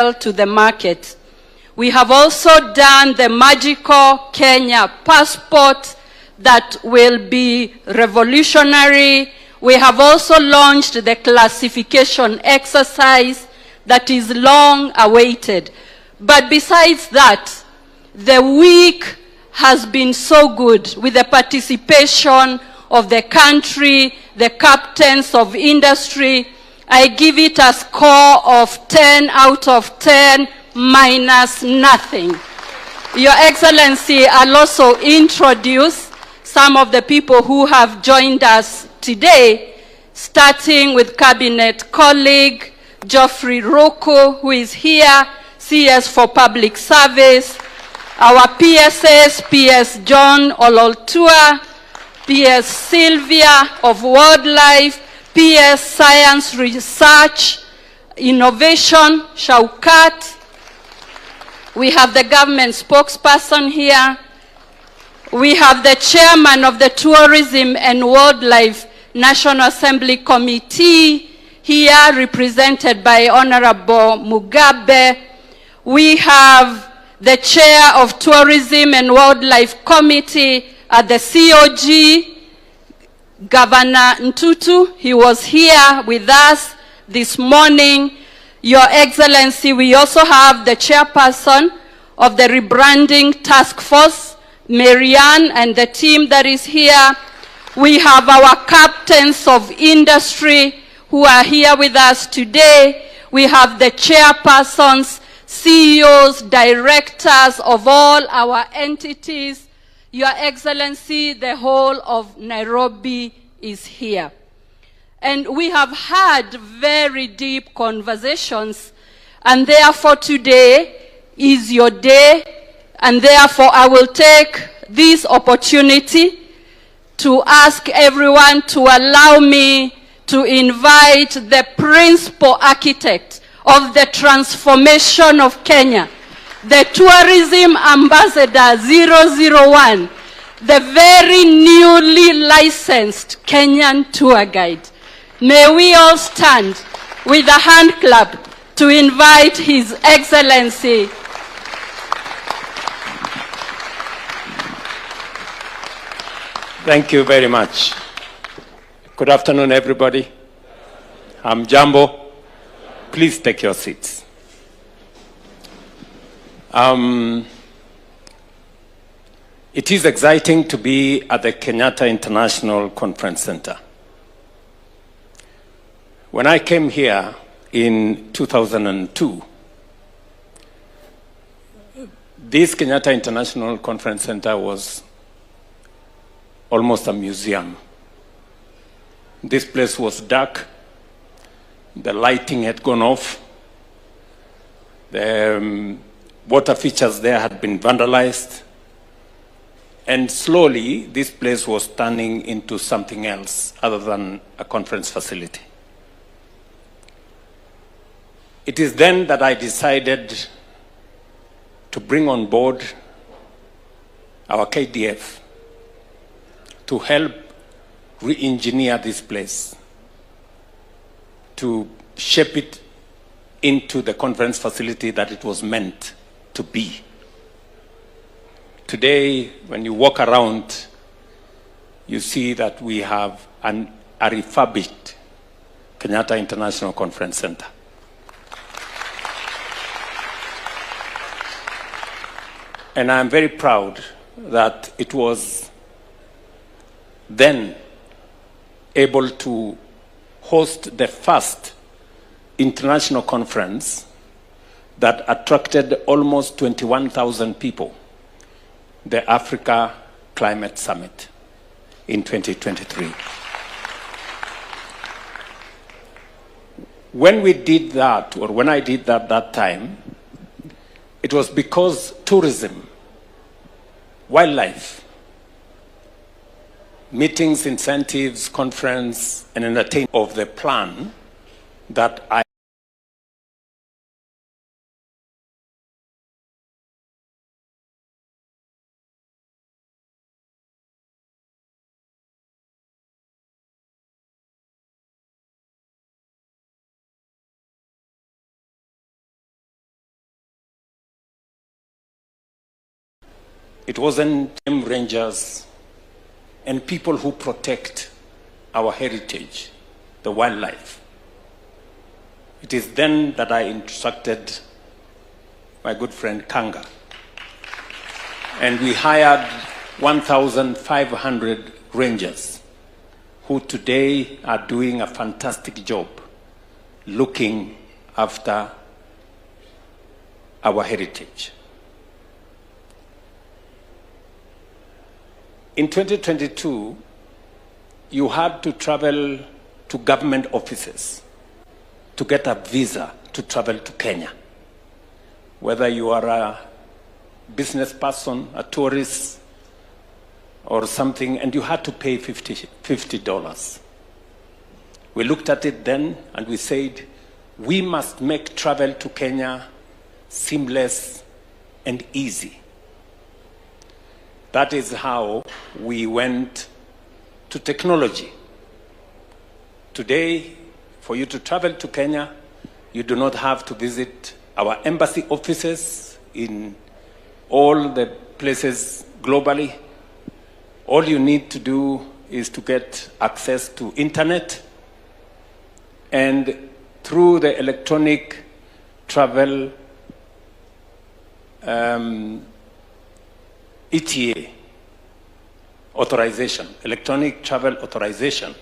to the market. We have also done the magical Kenya passport that will be revolutionary. We have also launched the classification exercise that is long awaited. But besides that, the week has been so good with the participation of the country, the captains of industry. I give it a score of 10 out of 10 minus nothing. Your Excellency, I'll also introduce some of the people who have joined us today, starting with Cabinet colleague Geoffrey Roko, who is here, CS for Public Service, our PSS, PS John Ololtua, PS Sylvia of Wildlife, PS Science Research, Innovation, Shaukat. We have the government spokesperson here. We have the chairman of the Tourism and Wildlife National Assembly Committee here, represented by Honorable Mugabe. We have the chair of Tourism and Wildlife Committee at the COG, Governor Ntutu. He was here with us this morning. Your Excellency, we also have the chairperson of the rebranding task force, Marianne, and the team that is here. We have our captains of industry who are here with us today. We have the chairpersons, CEOs, directors of all our entities. Your Excellency, the whole of Nairobi is here. And we have had very deep conversations, and therefore today is your day, and therefore I will take this opportunity to ask everyone to allow me to invite the principal architect of the transformation of Kenya, the Tourism Ambassador 001, the very newly licensed Kenyan tour guide. May we all stand with a hand clap to invite His Excellency. Thank you very much. Good afternoon, everybody. I'm Jambo. Please take your seats. It is exciting to be at the Kenyatta International Conference Center. When I came here in 2002, this Kenyatta International Conference Center was almost a museum. This place was dark. The lighting had gone off. The water features there had been vandalized. And slowly, this place was turning into something else other than a conference facility. It is then that I decided to bring on board our KDF to help re-engineer this place, to shape it into the conference facility that it was meant to be. Today, when you walk around, you see that we have a refurbished Kenyatta International Conference Center. And I'm very proud that it was then able to host the first international conference that attracted almost 21,000 people, the Africa Climate Summit in 2023. When we did that, or when I did that time, it was because tourism, wildlife, meetings, incentives, conference, and entertainment of the plan that I It wasn't game rangers and people who protect our heritage, the wildlife. It is then that I instructed my good friend Kanga, and we hired 1,500 rangers who today are doing a fantastic job looking after our heritage. In 2022, you had to travel to government offices to get a visa to travel to Kenya. Whether you are a business person, a tourist, or something, and you had to pay $50. We looked at it then and we said, we must make travel to Kenya seamless and easy. That is how we went to technology. Today, for you to travel to Kenya, you do not have to visit our embassy offices in all the places globally. All you need to do is to get access to internet, and through the electronic travel ETA authorization, electronic travel authorization,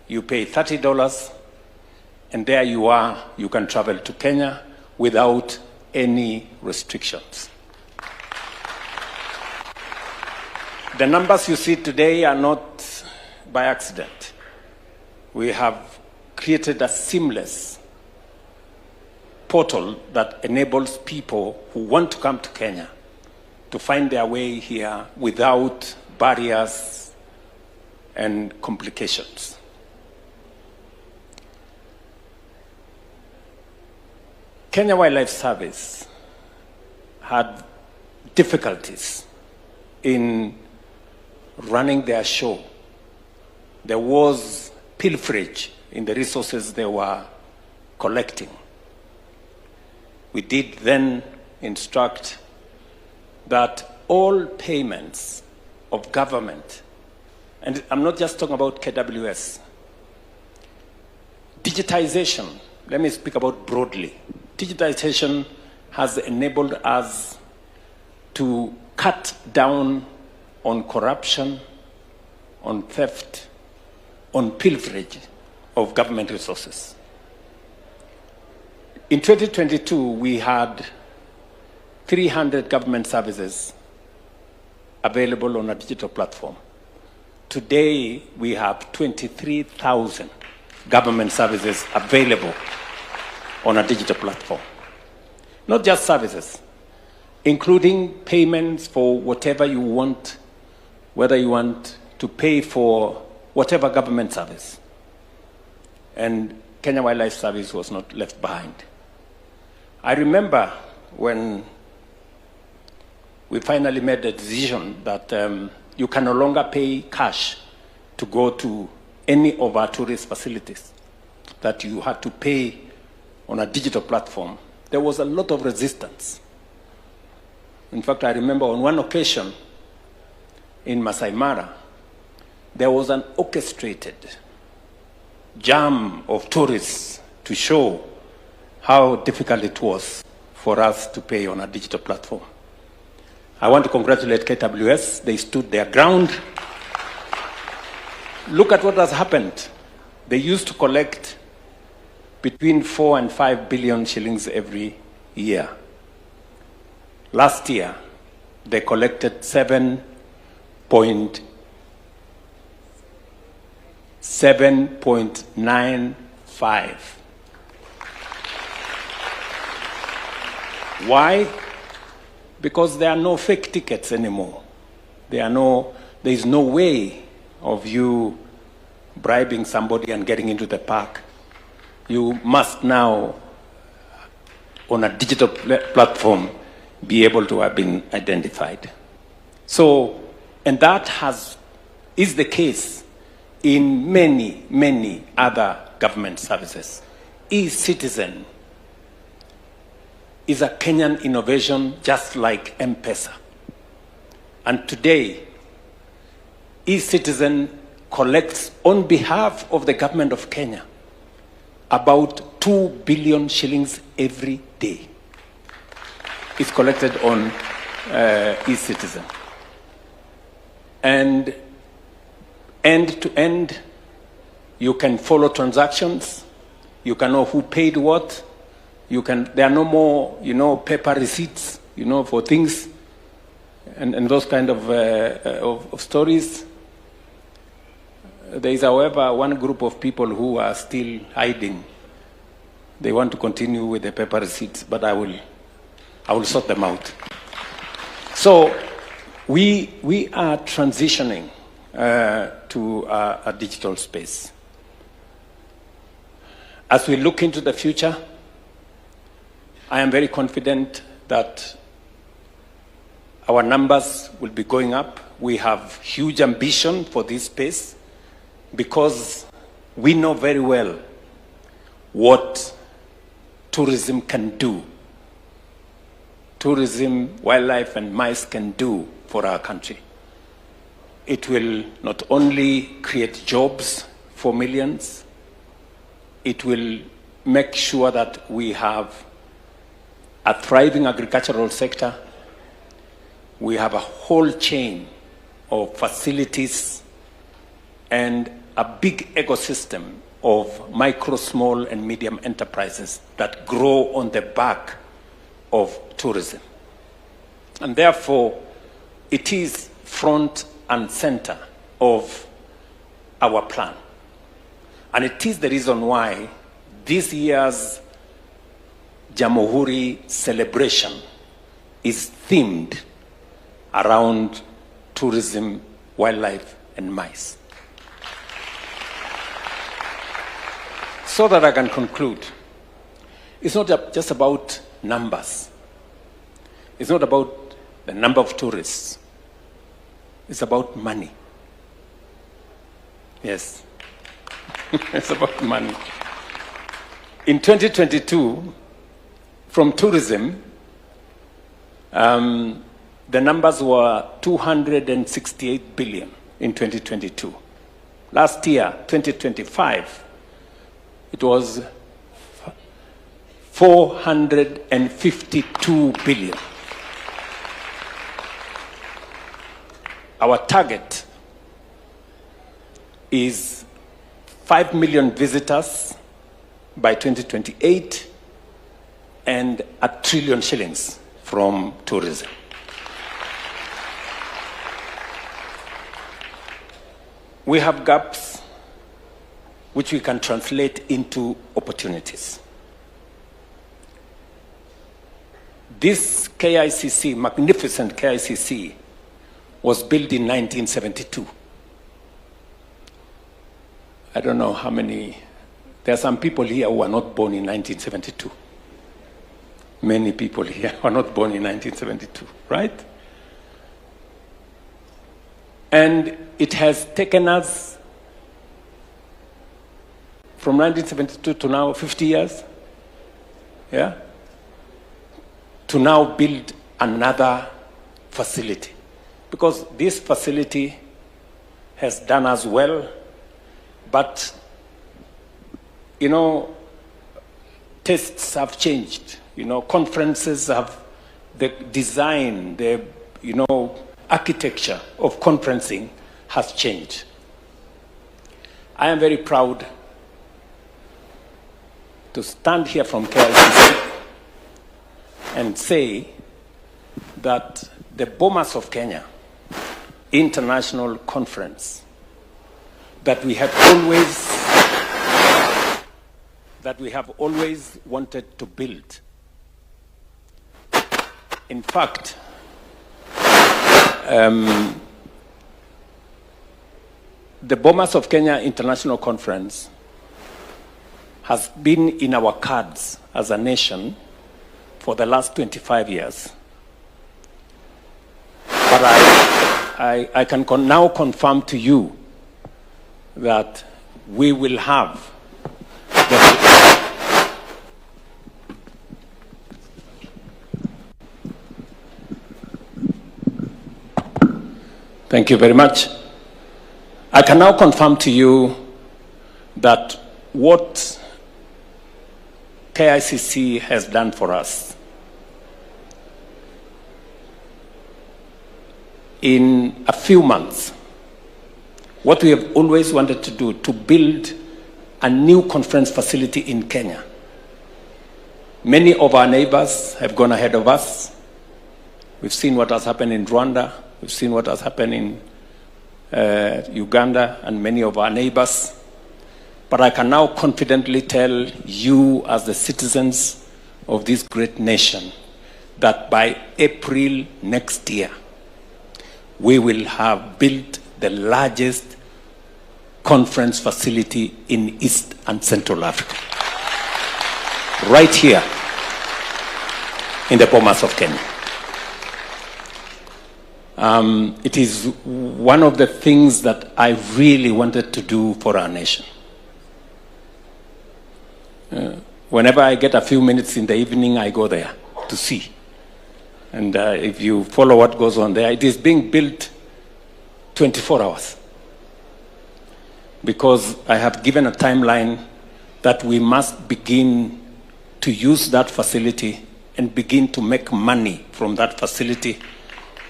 you pay $30 and there you are, you can travel to Kenya without any restrictions. The numbers you see today are not by accident. We have created a seamless portal that enables people who want to come to Kenya to find their way here without barriers and complications. Kenya Wildlife Service had difficulties in running their show. There was pilferage in the resources they were collecting. We did then instruct that all payments of government, and I'm not just talking about KWS, digitization, let me speak about broadly. Digitization has enabled us to cut down on corruption, on theft, on pilferage of government resources. In 2022, we had 300 government services available on a digital platform. Today, we have 23,000 government services available on a digital platform. Not just services, including payments for whatever you want, whether you want to pay for whatever government service. And Kenya Wildlife Service was not left behind. I remember when we finally made the decision that you can no longer pay cash to go to any of our tourist facilities, that you had to pay on a digital platform. There was a lot of resistance. In fact, I remember on one occasion in Masai Mara, there was an orchestrated jam of tourists to show how difficult it was for us to pay on a digital platform. I want to congratulate KWS. They stood their ground. Look at what has happened. They used to collect between 4 and 5 billion shillings every year. Last year, they collected 7.95. Why? Because there are no fake tickets anymore. There is no way of you bribing somebody and getting into the park. You must now, on a digital platform, be able to have been identified. So, and that is the case in many, many other government services. E-Citizen is a Kenyan innovation just like M-Pesa. And today, eCitizen collects on behalf of the government of Kenya about 2 billion shillings every day. It's collected on eCitizen. And end to end, you can follow transactions, you can know who paid what, there are no more, paper receipts, for things and those kind of stories. There is, however, one group of people who are still hiding. They want to continue with the paper receipts, but I will sort them out. So we are transitioning to a digital space. As we look into the future, I am very confident that our numbers will be going up. We have huge ambition for this space because we know very well what tourism can do. Tourism, wildlife, and mice can do for our country. It will not only create jobs for millions, it will make sure that we have a thriving agricultural sector. We have a whole chain of facilities and a big ecosystem of micro, small, and medium enterprises that grow on the back of tourism. And therefore, it is front and center of our plan. And it is the reason why this year's Jamhuri celebration is themed around tourism, wildlife, and mice. So that I can conclude, it's not just about numbers. It's not about the number of tourists. It's about money. Yes. It's about money. In 2022, from tourism, the numbers were 268 billion in 2022. Last year, 2025, it was 452 billion. Our target is 5 million visitors by 2028 and 1 trillion shillings from tourism. We have gaps which we can translate into opportunities. This KICC, magnificent KICC, was built in 1972. I don't know how many, there are some people here who were not born in 1972. Many people here were not born in 1972, right? And it has taken us from 1972 to now 50 years, yeah, to now build another facility. Because this facility has done us well, but, tastes have changed. Conferences have, the design, the, architecture of conferencing has changed. I am very proud to stand here from KICC and say that the Bomas of Kenya International Conference that we have always wanted to build. In fact, the Bomas of Kenya International Conference has been in our cards as a nation for the last 25 years. But I can now confirm to you that we will have Thank you very much. I can now confirm to you that what KICC has done for us in a few months, what we have always wanted to do, to build a new conference facility in Kenya. Many of our neighbors have gone ahead of us. We've seen what has happened in Rwanda. We've seen what has happened in Uganda and many of our neighbors. But I can now confidently tell you as the citizens of this great nation that by April next year, we will have built the largest conference facility in East and Central Africa. Right here in the Bomas of Kenya. It is one of the things that I really wanted to do for our nation. Whenever I get a few minutes in the evening, I go there to see. And if you follow what goes on there, it is being built 24 hours. Because I have given a timeline that we must begin to use that facility and begin to make money from that facility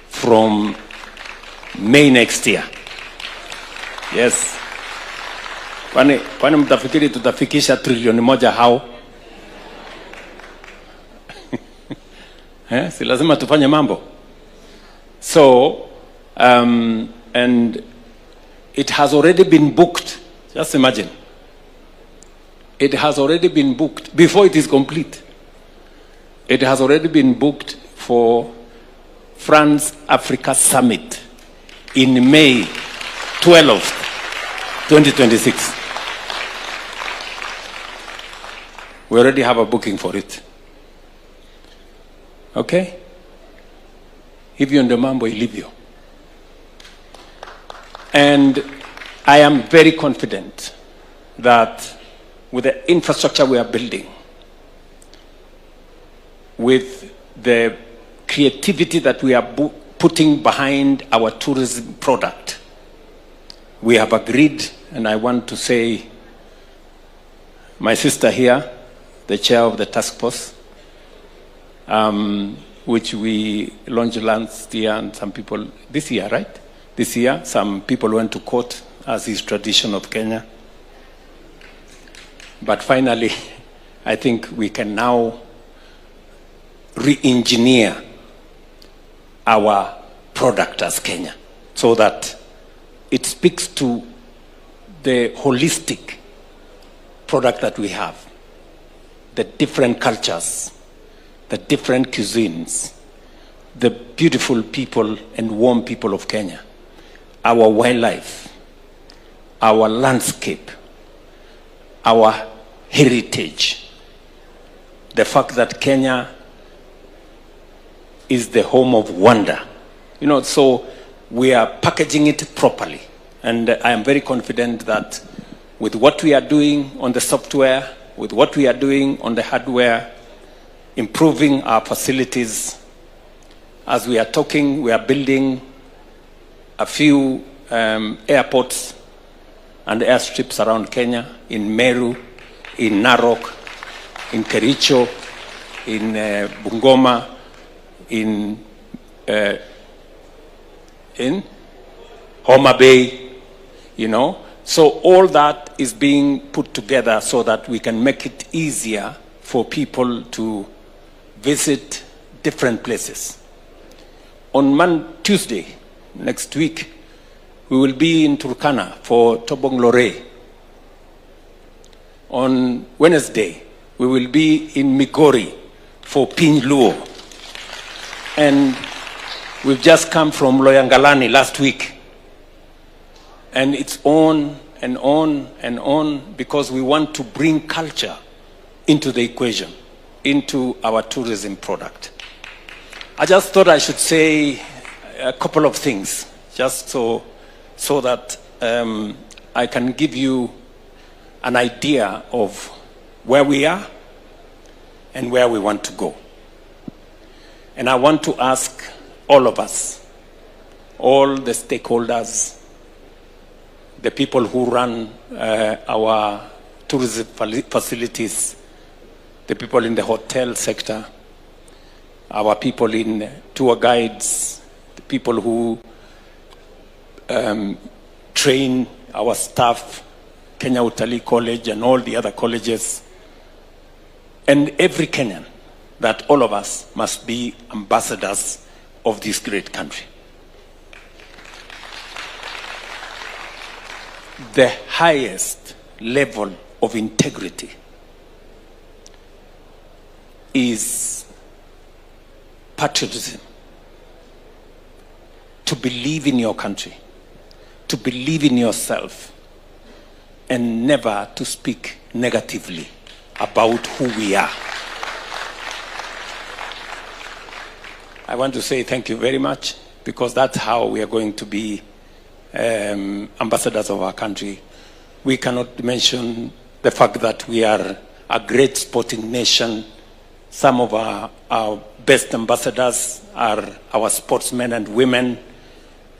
from May next year. Yes. Kwani mtafikiri tutafikisha trilioni moja hao? Si lazima tufanye mambo. So, and it has already been booked. Just imagine. It has already been booked before it is complete. It has already been booked for France-Africa Summit in May 12th, 2026. We already have a booking for it. Okay? Hivyo ndio mambo ilivyo. And I am very confident that with the infrastructure we are building, with the creativity that we are putting behind our tourism product, we have agreed, and I want to say, my sister here, the chair of the task force, which we launched last year, and some people, this year, right? This year, some people went to court, as is tradition of Kenya. But finally, I think we can now re-engineer our product as Kenya so that it speaks to the holistic product that we have, the different cultures, the different cuisines, the beautiful people and warm people of Kenya, our wildlife, our landscape, our heritage, the fact that Kenya is the home of wonder. You know, so we are packaging it properly. And I am very confident that with what we are doing on the software, with what we are doing on the hardware, improving our facilities, as we are talking, we are building a few airports and airstrips around Kenya, in Meru, in Narok, in Kericho, in Bungoma, in Homa Bay, you know. So all that is being put together so that we can make it easier for people to visit different places. On Tuesday, next week, we will be in Turkana for Tobong Lore. On Wednesday, we will be in Migori for Piny Luo. And we've just come from Loyangalani last week. And it's on and on and on because we want to bring culture into the equation, into our tourism product. I just thought I should say a couple of things, just so that I can give you an idea of where we are and where we want to go. And I want to ask all of us all the stakeholders, the people who run our tourism facilities, the people in the hotel sector, our people in tour guides, the people who train our staff, Kenya Utalii College and all the other colleges, and every Kenyan, that all of us must be ambassadors of this great country. The highest level of integrity is patriotism. To believe in your country, to believe in yourself, and never to speak negatively about who we are. I want to say thank you very much, because that's how we are going to be ambassadors of our country. We cannot mention the fact that we are a great sporting nation. Some of our best ambassadors are our sportsmen and women.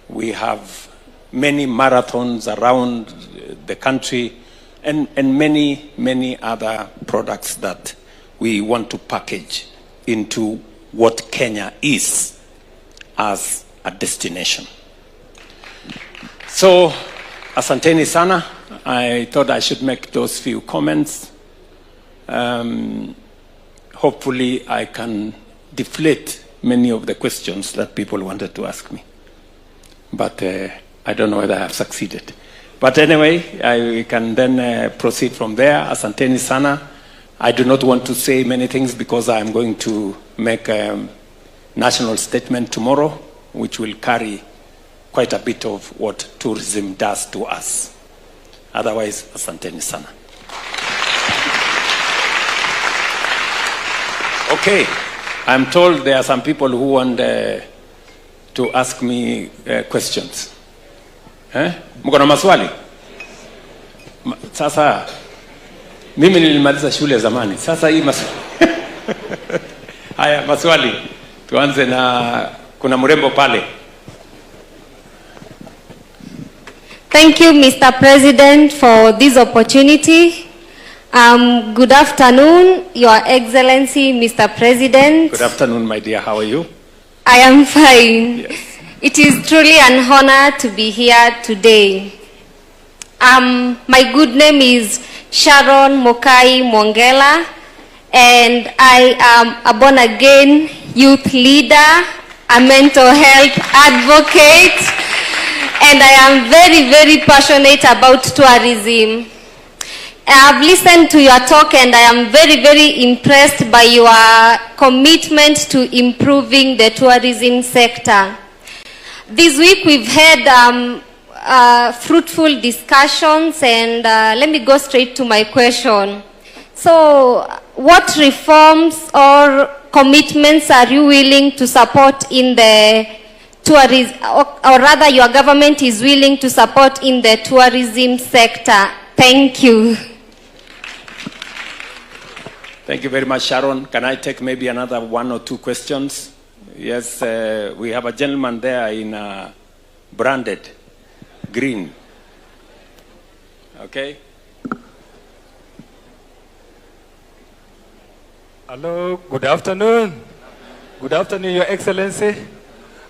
We have many marathons around the country, and many, many other products that we want to package into what Kenya is as a destination. So, asanteni sana. I thought I should make those few comments. Hopefully I can deflate many of the questions that people wanted to ask me. But I don't know whether I have succeeded. But anyway, I can then proceed from there. Asanteni sana. I do not want to say many things because I'm going to make a national statement tomorrow, which will carry quite a bit of what tourism does to us. Otherwise, asanteni sana. Okay, I'm told there are some people who want to ask me questions. Mko na maswali? Sasa mimi nilimaliza shule zamani. Sasa hii maswali. Haya, maswali. Tuanze na kuna mrembo pale. Thank you, Mr. President, for this opportunity. Good afternoon, Your Excellency, Mr. President. Good afternoon, my dear. How are you? I am fine. Yes. It is truly an honor to be here today. My good name is Sharon Mokai Mongela, and I am a born-again youth leader, a mental health advocate, and I am very, very passionate about tourism. I have listened to your talk, and I am very, very impressed by your commitment to improving the tourism sector. This week we've had fruitful discussions, and let me go straight to my question. So, what reforms or commitments are you willing to support in the tourism, or rather your government is willing to support in the tourism sector? Thank you. Thank you very much, Sharon. Can I take maybe another one or two questions? Yes, we have a gentleman there in branded green. Okay. Hello, good afternoon. Good afternoon, Your Excellency,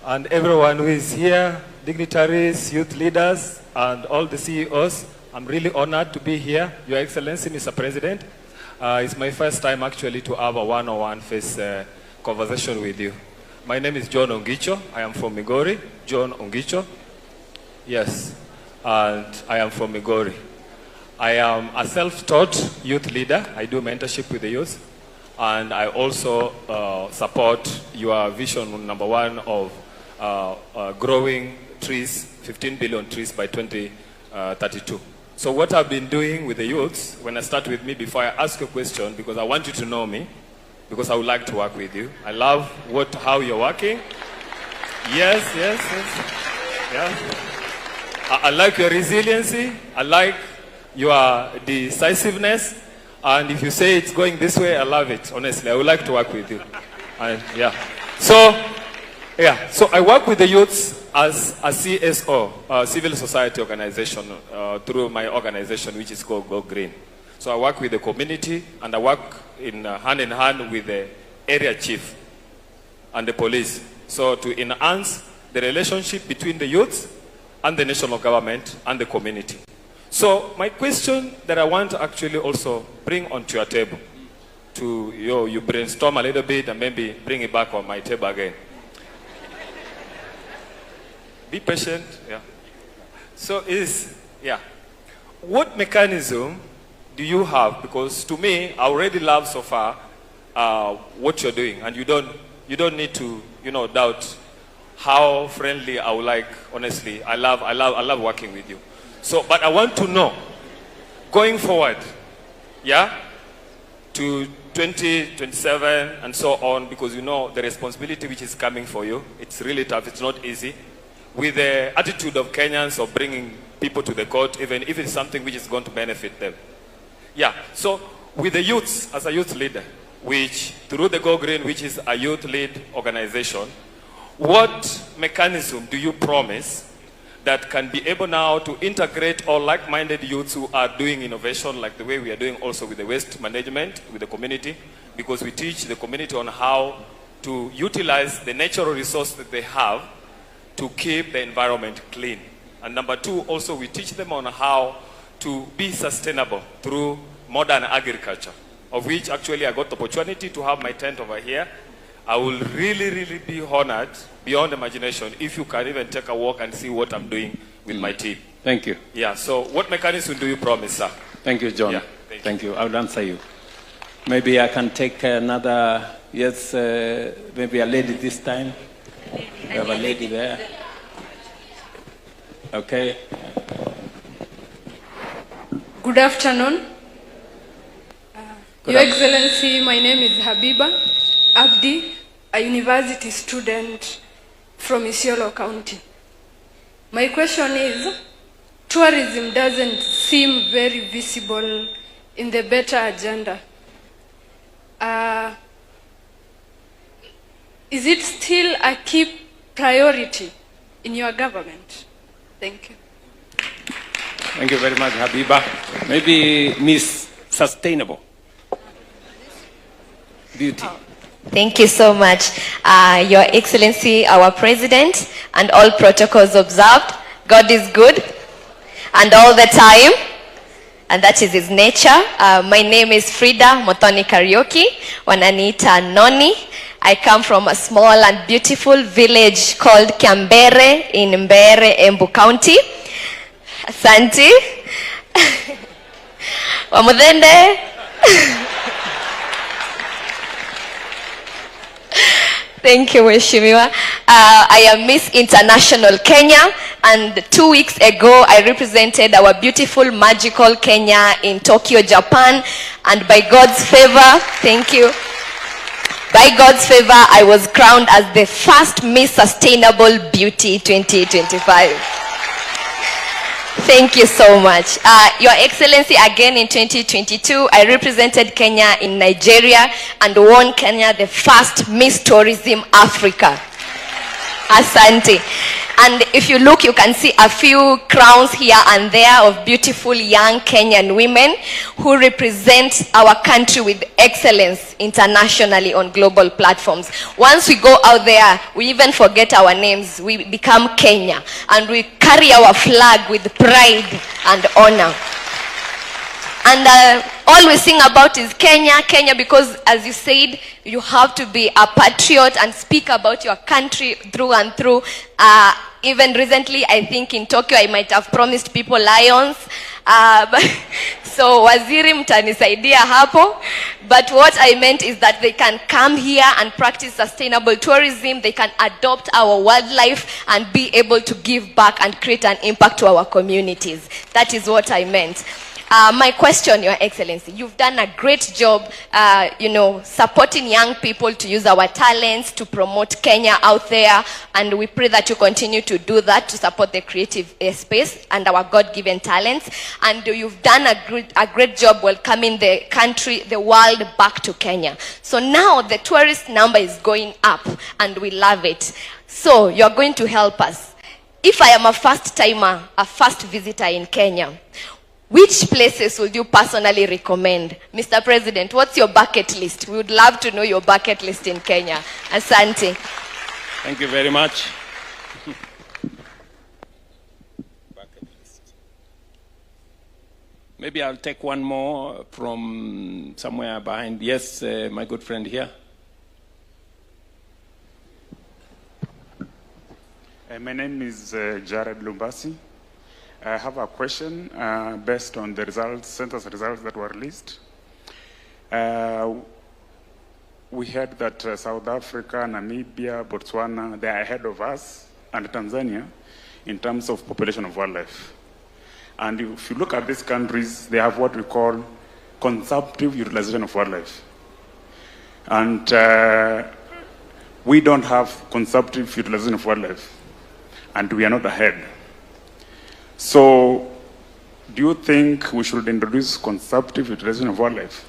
and everyone who is here, dignitaries, youth leaders, and all the CEOs. I'm really honored to be here, Your Excellency, Mr. President. It's my first time actually to have a one-on-one face conversation with you. My name is John Ongicho. I am from Migori. John Ongicho. Yes, and I am from Migori. I am a self-taught youth leader. I do mentorship with the youth. And I also support your vision number one of growing trees, 15 billion trees by 2032. So what I've been doing with the youths, when I start with me, before I ask a question, because I want you to know me, because I would like to work with you. I love how you're working. Yes. Yeah. I like your resiliency. I like your decisiveness. And if you say it's going this way, I love it. Honestly, I would like to work with you. Yeah. So Yeah, so I work with the youths as a CSO, civil society organization, through my organization, which is called Go Green. So I work with the community, and I work in hand with the area chief and the police. So to enhance the relationship between the youths and the national government and the community. So my question that I want to actually also bring onto your table, to you brainstorm a little bit and maybe bring it back on my table again. Be patient, yeah. So what mechanism do you have? Because to me, I already love so far what you're doing, and you don't need to, doubt how friendly I would like. Honestly, I love working with you. So, but I want to know, going forward, to 2027 and so on, because the responsibility which is coming for you, it's really tough, it's not easy. With the attitude of Kenyans of bringing people to the court, even if it's something which is going to benefit them. Yeah, so with the youths, as a youth leader, which through the Go Green, which is a youth-led organization, what mechanism do you promise that can be able now to integrate all like-minded youths who are doing innovation like the way we are doing also with the waste management, with the community, because we teach the community on how to utilize the natural resource that they have to keep the environment clean. And number two, also we teach them on how to be sustainable through modern agriculture, of which actually I got the opportunity to have my tent over here. I will really, really be honored beyond imagination if you can even take a walk and see what I'm doing with my team. Thank you. Yeah, so what mechanism do you promise, sir? Thank you, John. Yeah, thank you. I will answer you. Maybe I can take another, maybe a lady this time. We have a lady there. Okay. Good afternoon. Your Excellency, my name is Habiba Abdi, a university student from Isiolo County. My question is, tourism doesn't seem very visible in the better agenda. Is it still a key priority in your government? Thank you. Thank you very much, Habiba. Maybe Miss Sustainable Beauty. Thank you so much. Your Excellency, our President, and all protocols observed. God is good, and all the time, and that is his nature. My name is Frida Mothoni Karaoke, wananiita Noni. I come from a small and beautiful village called Kiambere in Mbere, Embu County. Asante. Wamudende. Thank you, Mheshimiwa. I am Miss International Kenya, and 2 weeks ago I represented our beautiful, magical Kenya in Tokyo, Japan, and by God's favor, thank you. By God's favor, I was crowned as the first Miss Sustainable Beauty 2025. Thank you so much. Your Excellency, again in 2022, I represented Kenya in Nigeria and won Kenya the first Miss Tourism Africa. Asante. And if you look, you can see a few crowns here and there of beautiful young Kenyan women who represent our country with excellence internationally on global platforms. Once we go out there, we even forget our names. We become Kenya, and we carry our flag with pride and honor. And all we sing about is Kenya, Kenya, because as you said, you have to be a patriot and speak about your country through and through. Even recently, I think in Tokyo, I might have promised people lions. So waziri mtanisaidia hapo. But what I meant is that they can come here and practice sustainable tourism. They can adopt our wildlife and be able to give back and create an impact to our communities. That is what I meant. My question, Your Excellency, you've done a great job, supporting young people to use our talents to promote Kenya out there, and we pray that you continue to do that to support the creative space and our God-given talents. And you've done a great job welcoming the country, the world back to Kenya. So now the tourist number is going up, and we love it. So you're going to help us. If I am a first timer, a first visitor in Kenya, which places would you personally recommend? Mr. President, what's your bucket list? We would love to know your bucket list in Kenya. Asante. Thank you very much. Bucket list. Maybe I'll take one more from somewhere behind. Yes, my good friend here. My name is Jared Lumbasi. I have a question based on the census results that were released. We heard that South Africa, Namibia, Botswana, they are ahead of us, and Tanzania, in terms of population of wildlife. And if you look at these countries, they have what we call consumptive utilization of wildlife. And we don't have consumptive utilization of wildlife, and we are not ahead. So, do you think we should introduce consumptive utilization of wildlife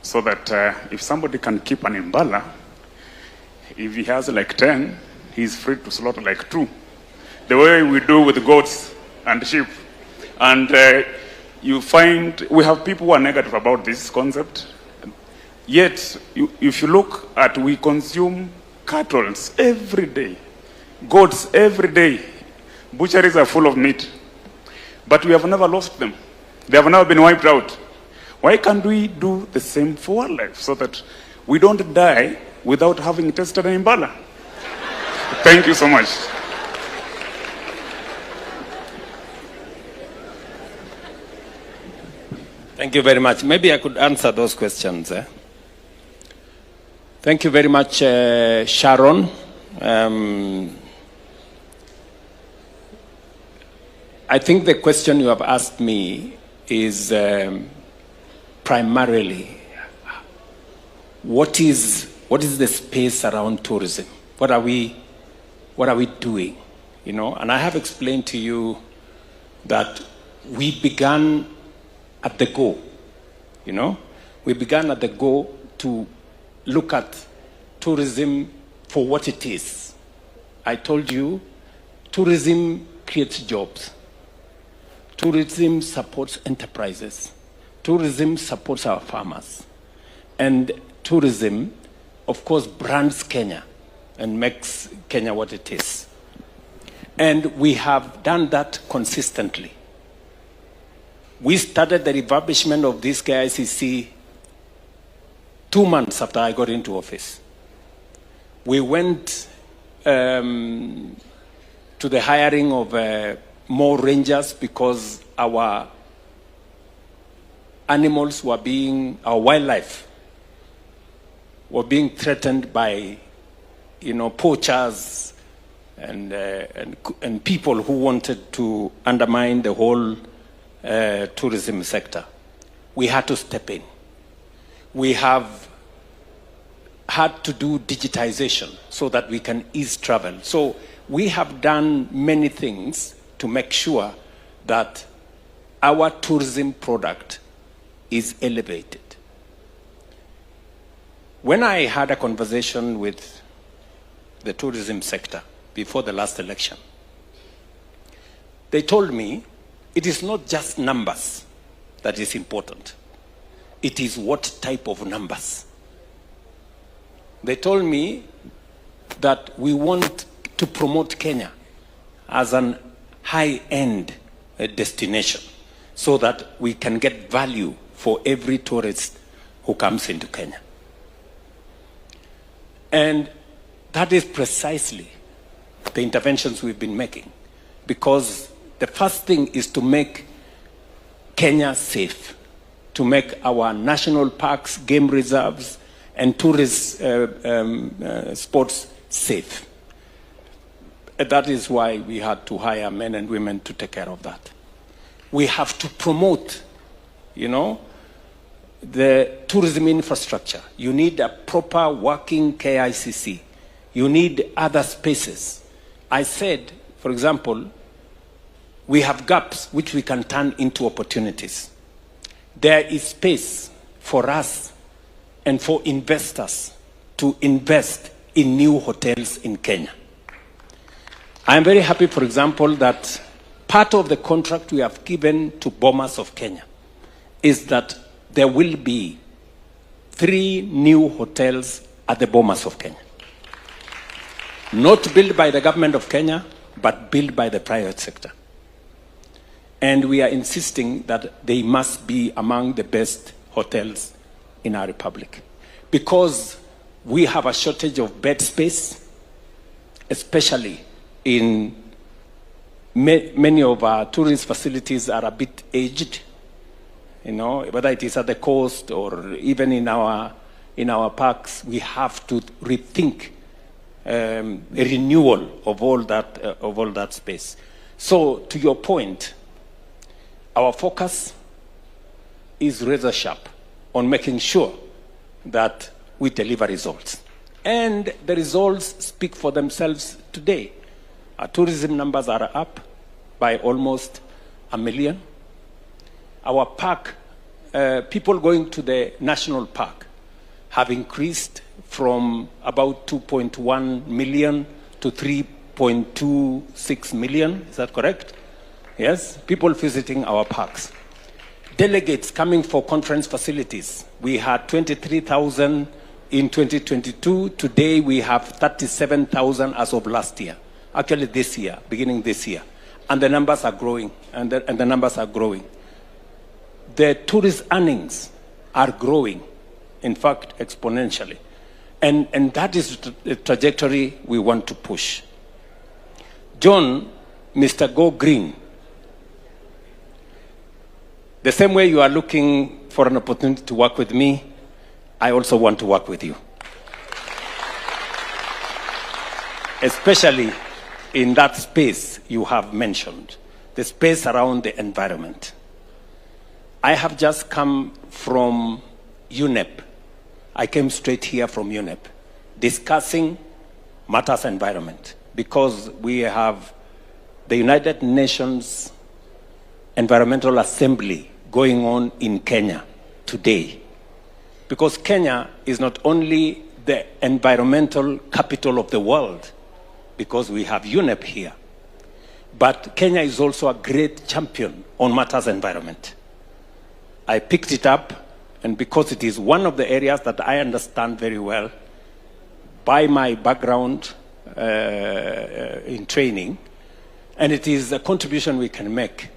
so that if somebody can keep an impala, if he has like 10, he's free to slaughter like 2, the way we do with goats and sheep? And you find we have people who are negative about this concept. Yet, if you look at, we consume cattle every day, goats every day. Butcheries are full of meat. But we have never lost them. They have never been wiped out. Why can't we do the same for wildlife so that we don't die without having tested an impala? Thank you so much. Thank you very much. Maybe I could answer those questions. Thank you very much, Sharon. I think the question you have asked me is primarily what is the space around tourism? What are we doing? And I have explained to you that we began at the go. We began at the go to look at tourism for what it is. I told you, tourism creates jobs. Tourism supports enterprises. Tourism supports our farmers. And tourism, of course, brands Kenya and makes Kenya what it is. And we have done that consistently. We started the refurbishment of this KICC 2 months after I got into office. We went to the hiring of more rangers because our animals were our wildlife were being threatened by, poachers and people who wanted to undermine the whole tourism sector. We had to step in. We have had to do digitization so that we can ease travel. So we have done many things to make sure that our tourism product is elevated. When I had a conversation with the tourism sector before the last election, they told me it is not just numbers that is important. It is what type of numbers. They told me that we want to promote Kenya as an high-end destination so that we can get value for every tourist who comes into Kenya. And that is precisely the interventions we've been making, because the first thing is to make Kenya safe, to make our national parks, game reserves, and tourist spots safe. That is why we had to hire men and women to take care of that. We have to promote you know, the tourism infrastructure. You need a proper working KICC. You need other spaces. I said, for example, we have gaps which we can turn into opportunities. There is space for us and for investors to invest in new hotels in Kenya. I am very happy, for example, that part of the contract we have given to Bomas of Kenya is that there will be 3 new hotels at the Bomas of Kenya. Not built by the government of Kenya, but built by the private sector. And we are insisting that they must be among the best hotels in our republic. Because we have a shortage of bed space, especially in many of our tourist facilities are a bit aged, you know, whether it is at the coast or even in our parks. We have to rethink a renewal of all that space. So, to your point, our focus is razor sharp on making sure that we deliver results. And the results speak for themselves today. Our tourism numbers are up by almost 1 million. Our park, people going to the national park have increased from about 2.1 million to 3.26 million. Is that correct? Yes, people visiting our parks. Delegates coming for conference facilities. We had 23,000 in 2022. Today we have 37,000 as of last year. Actually this year, beginning this year. And the numbers are growing, and the numbers are growing. The tourist earnings are growing, in fact, exponentially. And that is the trajectory we want to push. John, Mr. Go Green, the same way you are looking for an opportunity to work with me, I also want to work with you. Especially in that space you have mentioned, the space around the environment. I have just come from UNEP. I came straight here from UNEP, discussing matters environment, because we have the United Nations Environmental Assembly going on in Kenya today. Because Kenya is not only the environmental capital of the world, because we have UNEP here, but Kenya is also a great champion on matters environment. I picked it up, and because it is one of the areas that I understand very well, by my background in training, and it is a contribution we can make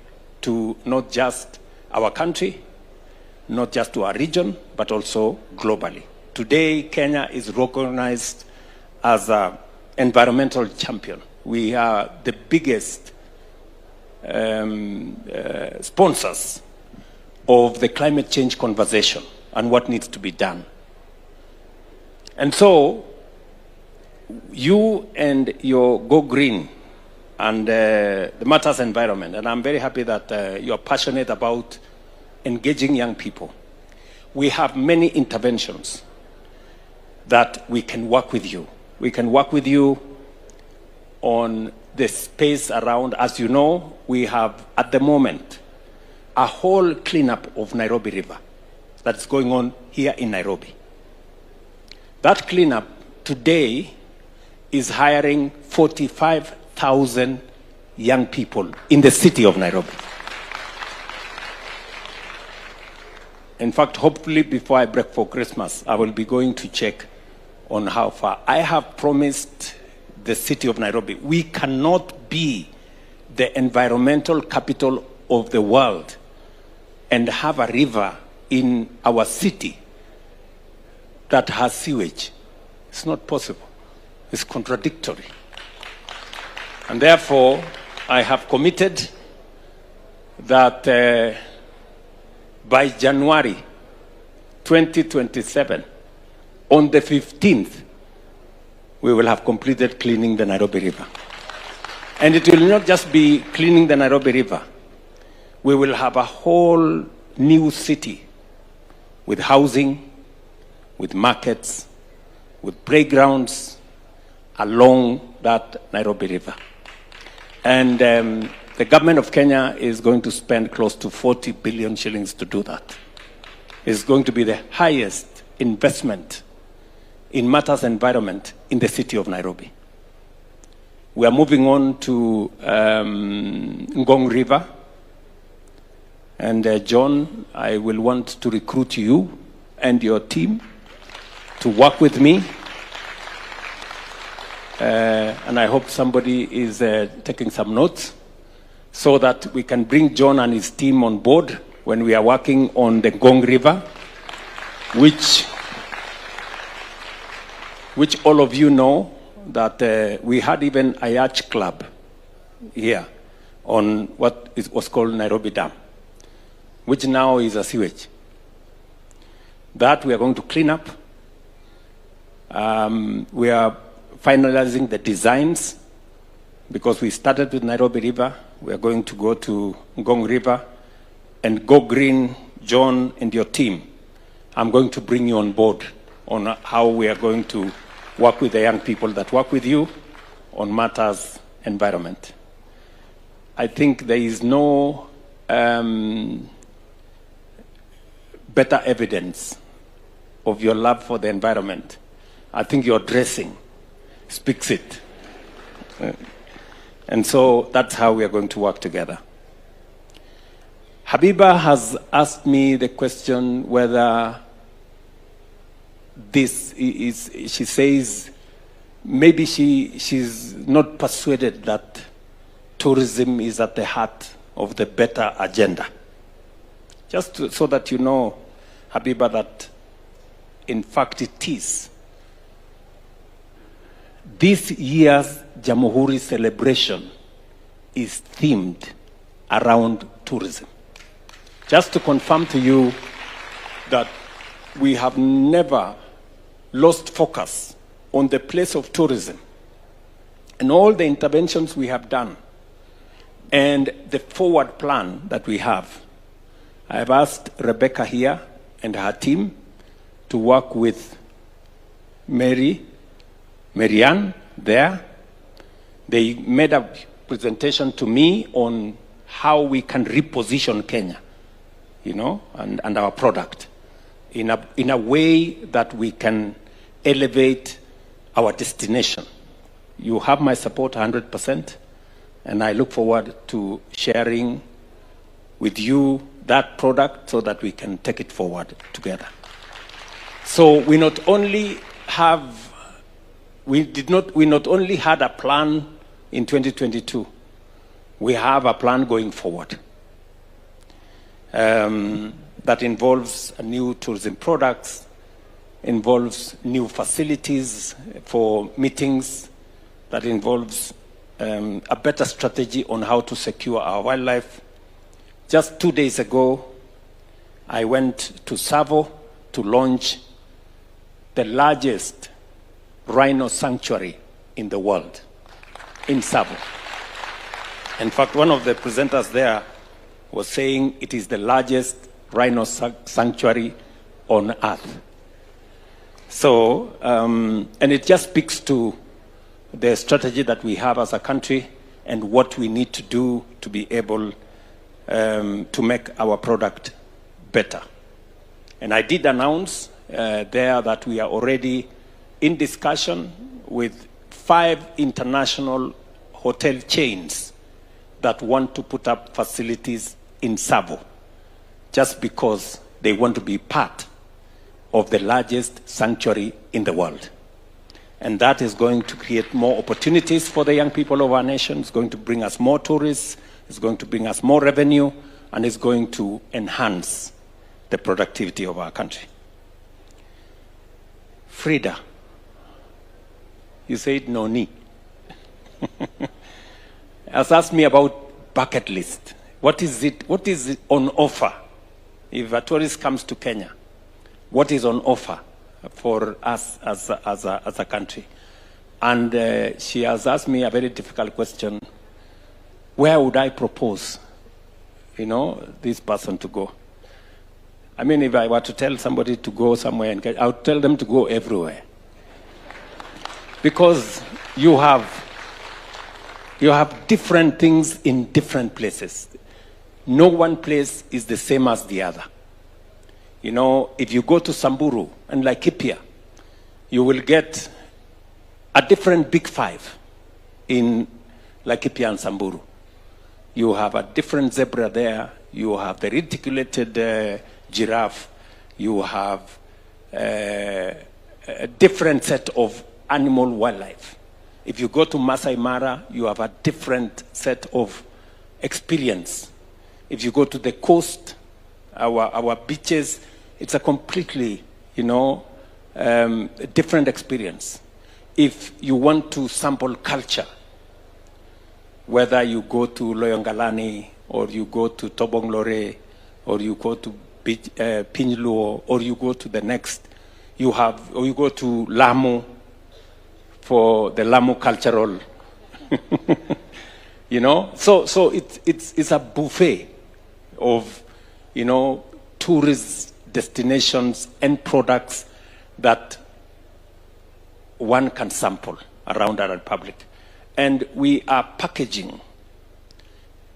to not just our country, not just to our region, but also globally. Today, Kenya is recognized as an environmental champion. We are the biggest sponsors of the climate change conversation and what needs to be done. And so, you and your Go Green and the matters environment, and I'm very happy that you are passionate about engaging young people. We have many interventions that we can work with you. We can work with you on the space around. As you know, we have at the moment a whole cleanup of Nairobi River that's going on here in Nairobi. That cleanup today is hiring 45,000 young people in the city of Nairobi. In fact, hopefully before I break for Christmas, I will be going to check on how far. I have promised the city of Nairobi, we cannot be the environmental capital of the world and have a river in our city that has sewage. It's not possible. It's contradictory. And therefore, I have committed that by January 2027, on the 15th, we will have completed cleaning the Nairobi River. And it will not just be cleaning the Nairobi River. We will have a whole new city with housing, with markets, with playgrounds along that Nairobi River. And the government of Kenya is going to spend close to 40 billion shillings to do that. It's going to be the highest investment in matters environment in the city of Nairobi. We are moving on to Ngong River. And John, I will want to recruit you and your team to work with me. And I hope somebody is taking some notes so that we can bring John and his team on board when we are working on the Ngong River, which all of you know that we had even a yacht club here on what was called Nairobi Dam, which now is a sewage. That we are going to clean up. We are finalizing the designs because we started with Nairobi River. We are going to go to Ngong River and go green. John and your team, I'm going to bring you on board on how we are going to work with the young people that work with you on matters environment. I think there is no better evidence of your love for the environment. I think your dressing speaks it. And so that's how we are going to work together. Habiba has asked me the question whether this is, she says, maybe she's not persuaded that tourism is at the heart of the better agenda. Just so that you know, Habiba, that in fact it is. This year's Jamhuri celebration is themed around tourism. Just to confirm to you that we have never lost focus on the place of tourism and all the interventions we have done and the forward plan that we have. I have asked Rebecca here and her team to work with Marianne there. They made a presentation to me on how we can reposition Kenya, you know, and our product in a way that we can elevate our destination. You have my support 100%, and I look forward to sharing with you that product so that we can take it forward together. So we not only had a plan in 2022, we have a plan going forward that involves new tourism products, involves new facilities for meetings, that involves a better strategy on how to secure our wildlife. Just 2 days ago, I went to Savo to launch the largest rhino sanctuary in the world, in Savo. In fact, one of the presenters there was saying it is the largest rhino sanctuary on earth. So, and it just speaks to the strategy that we have as a country and what we need to do to be able to make our product better. And I did announce there that we are already in discussion with 5 international hotel chains that want to put up facilities in Savo, just because they want to be part of the largest sanctuary in the world. And that is going to create more opportunities for the young people of our nation. It's going to bring us more tourists, it's going to bring us more revenue, and it's going to enhance the productivity of our country. Frida, you said no need. Has asked me about bucket list. What is it on offer? If a tourist comes to Kenya, what is on offer for us as a country? And she has asked me a very difficult question. Where would I propose, this person to go? I mean, if I were to tell somebody to go somewhere, I would tell them to go everywhere. Because you have different things in different places. No one place is the same as the other. You know, if you go to Samburu and Laikipia, you will get a different big five in Laikipia and Samburu. You have a different zebra there. You have the reticulated giraffe. You have a different set of animal wildlife. If you go to Masai Mara, you have a different set of experience. If you go to the coast, our beaches, it's a completely, different experience. If you want to sample culture, whether you go to Loyongalani, or you go to Tobonglore, or you go to Pinjluo, or you go to the next, or you go to Lamu for the Lamu cultural, So it's a buffet of, tourist destinations and products that one can sample around our republic. And we are packaging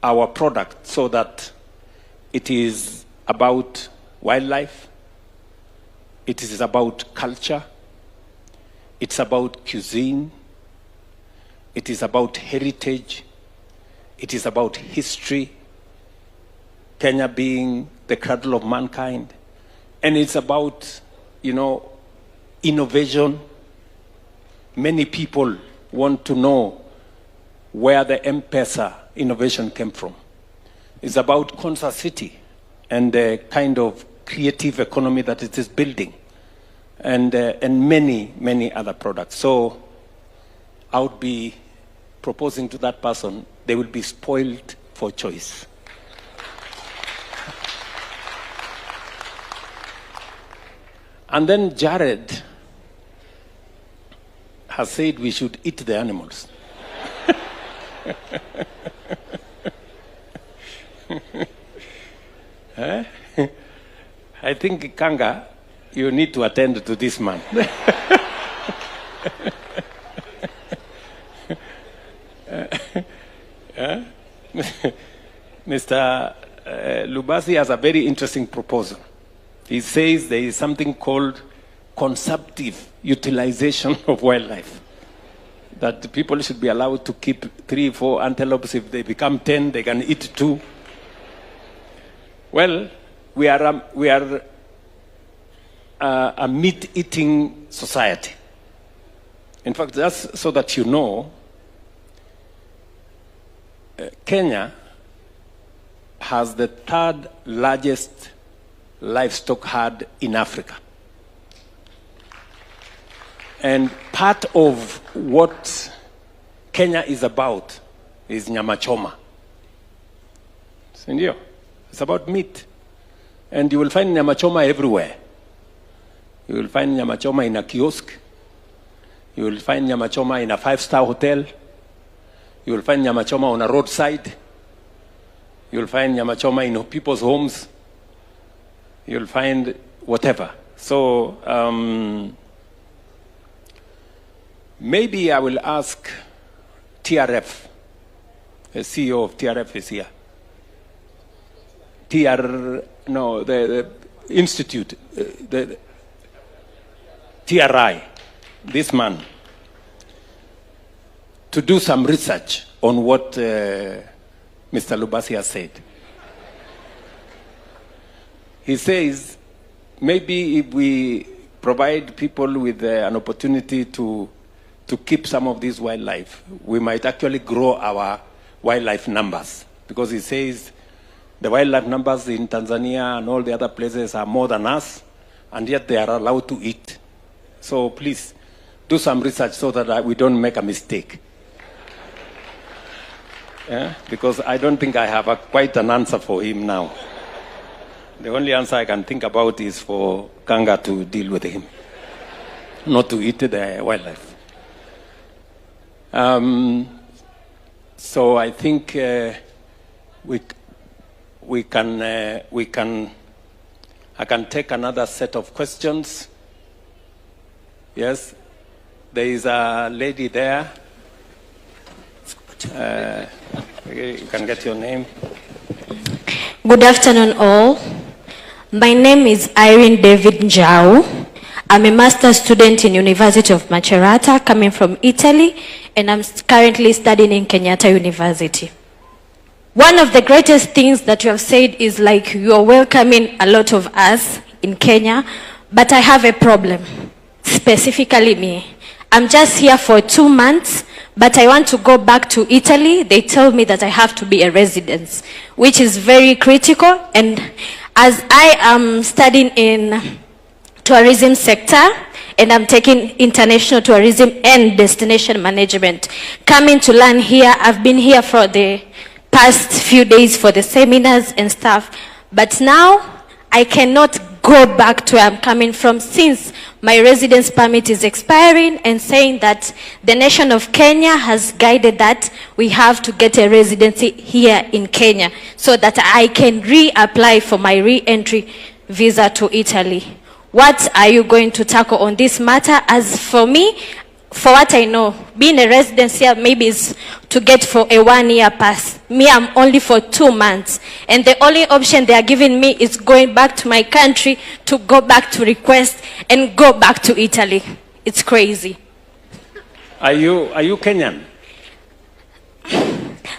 our product so that it is about wildlife, it is about culture, it's about cuisine, it is about heritage, it is about history, Kenya being the cradle of mankind, and it's about, innovation. Many people want to know where the M-Pesa innovation came from. It's about Konza City and the kind of creative economy that it is building, and many, many other products. So I would be proposing to that person, they will be spoiled for choice. And then Jared has said we should eat the animals. I think, Kanga, you need to attend to this man. Mr. Lubasi has a very interesting proposal. He says there is something called consumptive utilization of wildlife. That the people should be allowed to keep 3, 4 antelopes. If they become 10, they can eat 2. Well, we are a meat-eating society. In fact, just so that you know, Kenya has the 3rd largest livestock herd in Africa. And part of what Kenya is about is nyama choma. It's about meat. And you will find nyama choma everywhere. You will find nyama choma in a kiosk. You will find nyama choma in a 5-star hotel. You will find nyama choma on a roadside. You will find nyama choma in people's homes. You will find whatever. So maybe I will ask TRF. The CEO of TRF is here. The institute, the TRI, this man, to do some research on what Mr. Lubasi has said. He says, maybe if we provide people with an opportunity to keep some of this wildlife, we might actually grow our wildlife numbers. Because he says the wildlife numbers in Tanzania and all the other places are more than us, and yet they are allowed to eat. So please, do some research so that we don't make a mistake. Yeah? Because I don't think I have quite an answer for him now. The only answer I can think about is for Kanga to deal with him, not to eat the wildlife. So I think we can I can take another set of questions. Yes, there is a lady there. You can get your name. Good afternoon, all. My name is Irene David Njau. I'm a master's student in University of Macerata, coming from Italy, and I'm currently studying in Kenyatta University. One of the greatest things that you have said is like you're welcoming a lot of us in Kenya, but I have a problem, specifically me. I'm just here for 2 months, but I want to go back to Italy. They tell me that I have to be a resident, which is very critical. And as I am studying in tourism sector, and I'm taking international tourism and destination management, coming to learn here, I've been here for the past few days for the seminars and stuff, but now I cannot go back to where I'm coming from since my residence permit is expiring, and saying that the nation of Kenya has guided that we have to get a residency here in Kenya so that I can reapply for my re-entry visa to Italy. What are you going to tackle on this matter? As for me, for what I know, being a resident here maybe is to get for a 1-year pass. Me, I'm only for 2 months. And the only option they are giving me is going back to my country to go back to request and go back to Italy. It's crazy. Are you Kenyan?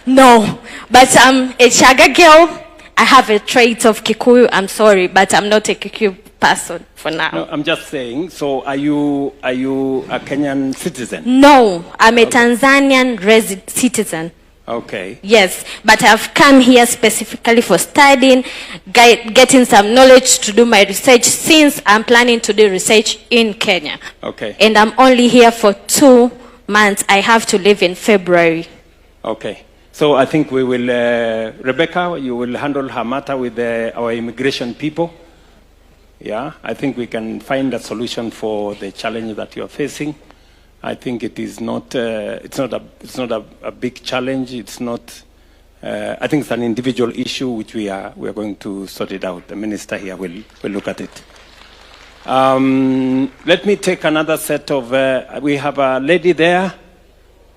No, but I'm a Chaga girl. I have a trait of Kikuyu. I'm sorry, but I'm not a Kikuyu person for now. No, I'm just saying, so are you a Kenyan citizen? No, I'm a Tanzanian citizen. Okay. Yes, but I've come here specifically for studying, getting some knowledge to do my research, since I'm planning to do research in Kenya. Okay. And I'm only here for 2 months. I have to leave in February. Okay. So I think we will, Rebecca, you will handle her matter with our immigration people. Yeah, I think we can find a solution for the challenge that you are facing. I think it is not. It's not a big challenge. It's not. I think it's an individual issue which we are going to sort it out. The minister here will look at it. Let me take another set of. We have a lady there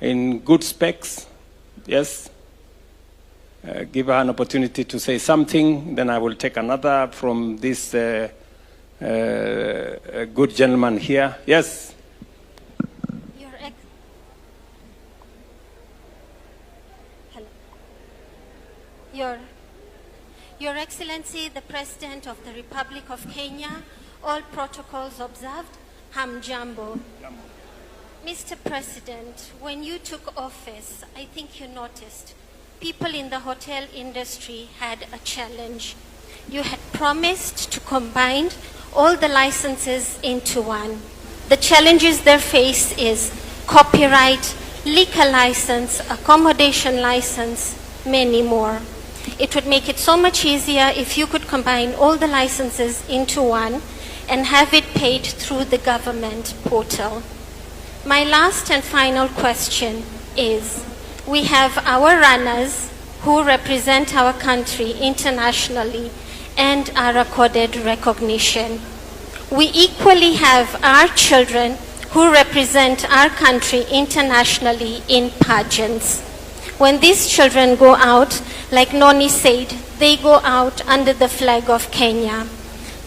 in good specs. Yes. Give her an opportunity to say something. Then I will take another from this. A good gentleman here. Yes. Your Excellency, the President of the Republic of Kenya, all protocols observed, Hamjambo. Mr. President, when you took office, I think you noticed people in the hotel industry had a challenge. You had promised to combine all the licenses into one. The challenges they face is copyright, liquor license, accommodation license, many more. It would make it so much easier if you could combine all the licenses into one and have it paid through the government portal. My last and final question is, we have our runners who represent our country internationally and are accorded recognition. We equally have our children who represent our country internationally in pageants. When these children go out, like Noni said, they go out under the flag of Kenya.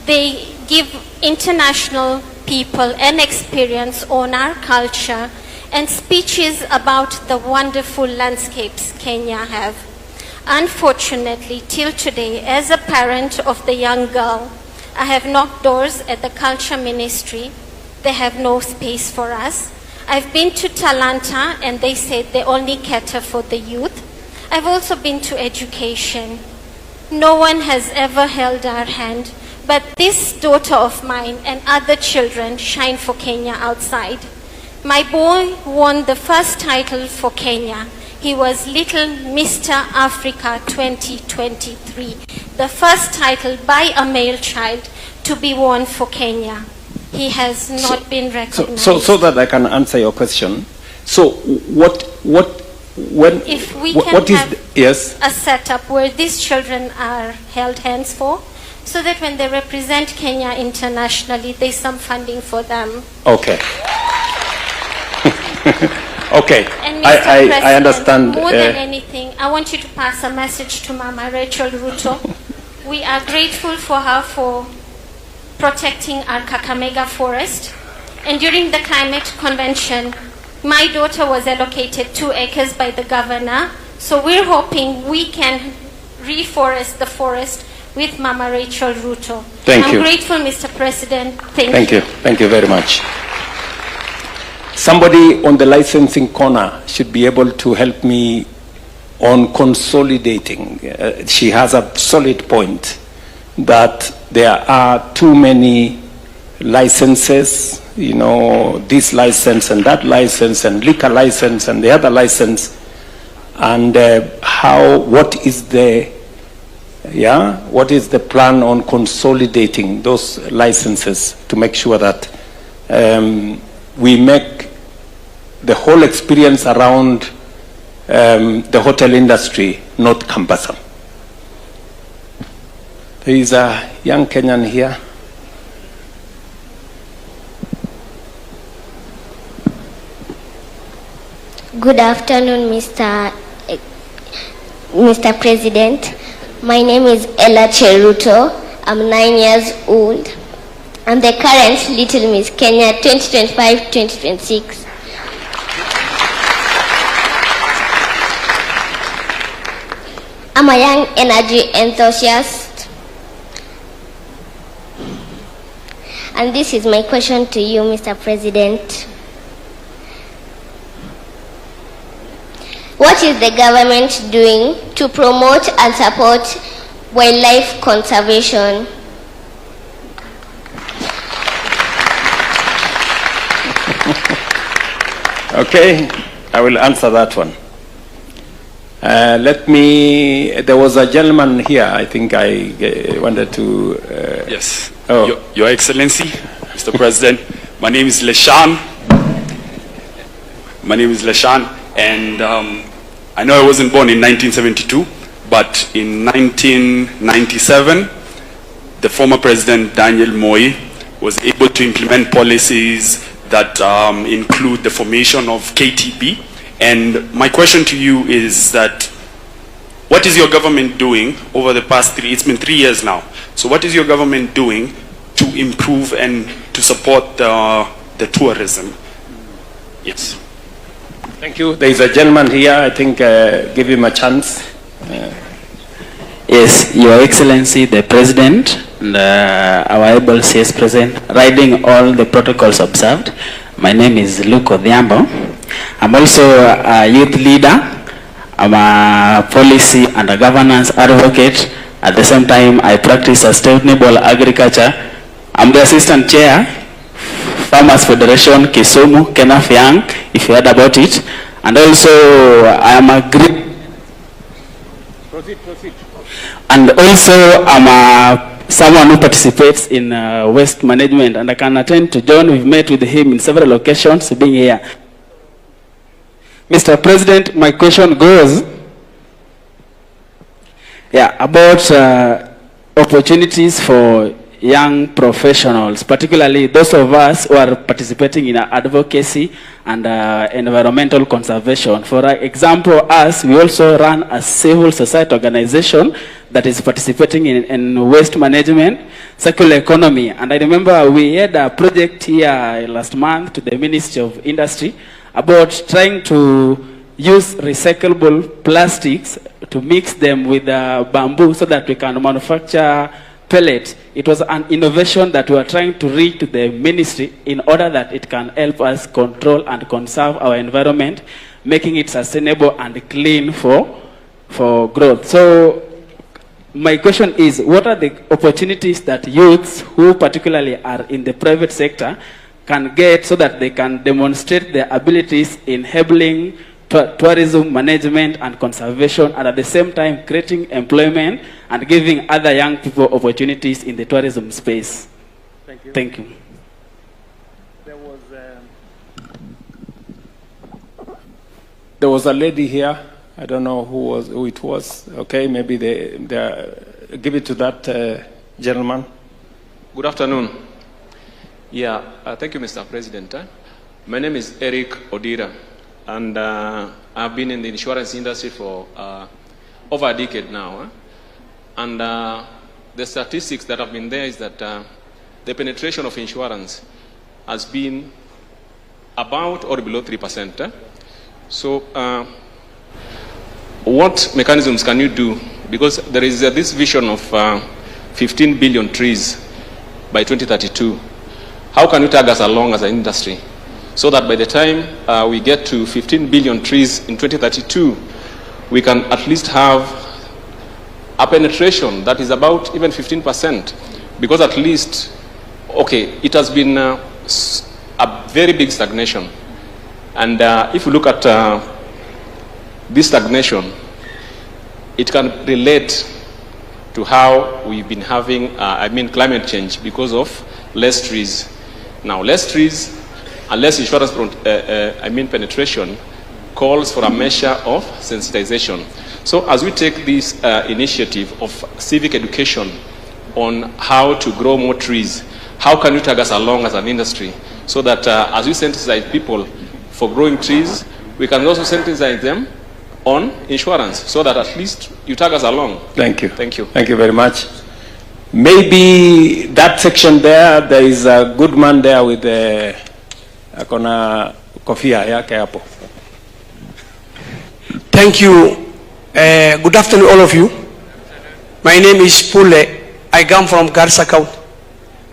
They give international people an experience on our culture and speeches about the wonderful landscapes Kenya have. Unfortunately, till today, as a parent of the young girl, I have knocked doors at the culture ministry. They have no space for us. I've been to Talanta and they said they only cater for the youth. I've also been to education. No one has ever held our hand, but this daughter of mine and other children shine for Kenya outside. My boy won the first title for Kenya. He was Little Mr. Africa 2023, the first title by a male child to be won for Kenya. He has not been recognized. So that I can answer your question. So if we can have a setup where these children are held hands for, so that when they represent Kenya internationally, there's some funding for them. Okay. Okay. And Mr. President, I understand. More than anything, I want you to pass a message to Mama Rachel Ruto. We are grateful for her for protecting our Kakamega forest. And during the climate convention, my daughter was allocated 2 acres by the governor. So we're hoping we can reforest the forest with Mama Rachel Ruto. Thank you. I'm grateful, Mr. President. Thank you. Thank you very much. Somebody on the licensing corner should be able to help me on consolidating. She has a solid point that there are too many licenses, you know, this license and that license and liquor license and the other license, and what is the plan on consolidating those licenses to make sure that we make the whole experience around the hotel industry not cumbersome. There is a young Kenyan here. Good afternoon, Mr. President. My name is Ella Cheruto. I'm 9 years old. I'm the current Little Miss Kenya 2025-2026. I'm a young energy enthusiast. And this is my question to you, Mr. President. What is the government doing to promote and support wildlife conservation? Okay, I will answer that one. There was a gentleman here, I think I wanted to... Yes. Oh. Your Excellency, Mr. President, my name is Leshan. And I know I wasn't born in 1972, but in 1997, the former President Daniel Moi was able to implement policies that include the formation of KTB. And my question to you is that, what is your government doing over the past it's been 3 years now. So what is your government doing to improve and to support the tourism? Yes. Thank you. There is a gentleman here, I think, give him a chance. Yes, Your Excellency, the President, and our able CS President, riding all the protocols observed. My name is Luke Odhiambo. I'm also a youth leader. I'm a policy and a governance advocate. At the same time, I practice sustainable agriculture. I'm the Assistant Chair, Farmers Federation, Kisumu, Kenaf Young, if you heard about it. And also, I am a great... Proceed. And also, I'm someone who participates in waste management, and I can attend to John. We've met with him in several occasions, being here. Mr. President, my question goes, about opportunities for young professionals, particularly those of us who are participating in advocacy and environmental conservation. For example, we also run a civil society organization that is participating in waste management, circular economy. And I remember we had a project here last month to the Ministry of Industry about trying to use recyclable plastics to mix them with bamboo so that we can manufacture pellets. It was an innovation that we are trying to reach to the ministry in order that it can help us control and conserve our environment, making it sustainable and clean for growth. So my question is, what are the opportunities that youths who particularly are in the private sector can get so that they can demonstrate their abilities in enabling tourism management and conservation, and at the same time creating employment and giving other young people opportunities in the tourism space? Thank you. Thank you. There was a lady here. I don't know who it was. Okay, maybe they give it to that Gentleman. Good afternoon. Yeah, thank you, Mr. President. My name is Eric Odira, and I've been in the insurance industry for over a decade now. And the statistics that have been there is that the penetration of insurance has been about or below 3%. So what mechanisms can you do? Because there is this vision of 15 billion trees by 2032. How can you tag us along as an industry so that by the time we get to 15 billion trees in 2032, we can at least have a penetration that is about even 15%? Because at least, okay, it has been a very big stagnation. And if you look at this stagnation, it can relate to how we've been having, climate change because of less trees. Now, less trees and less insurance penetration calls for a measure of sensitization. So as we take this initiative of civic education on how to grow more trees, how can you tag us along as an industry so that as we sensitize people for growing trees, we can also sensitize them on insurance so that at least you tag us along. Thank you. Thank you. Thank you very much. Maybe that section there is a good man there with the akona kofia yake hapo. Thank you. Good afternoon, all of you. My name is Pule. I come from Garissa County.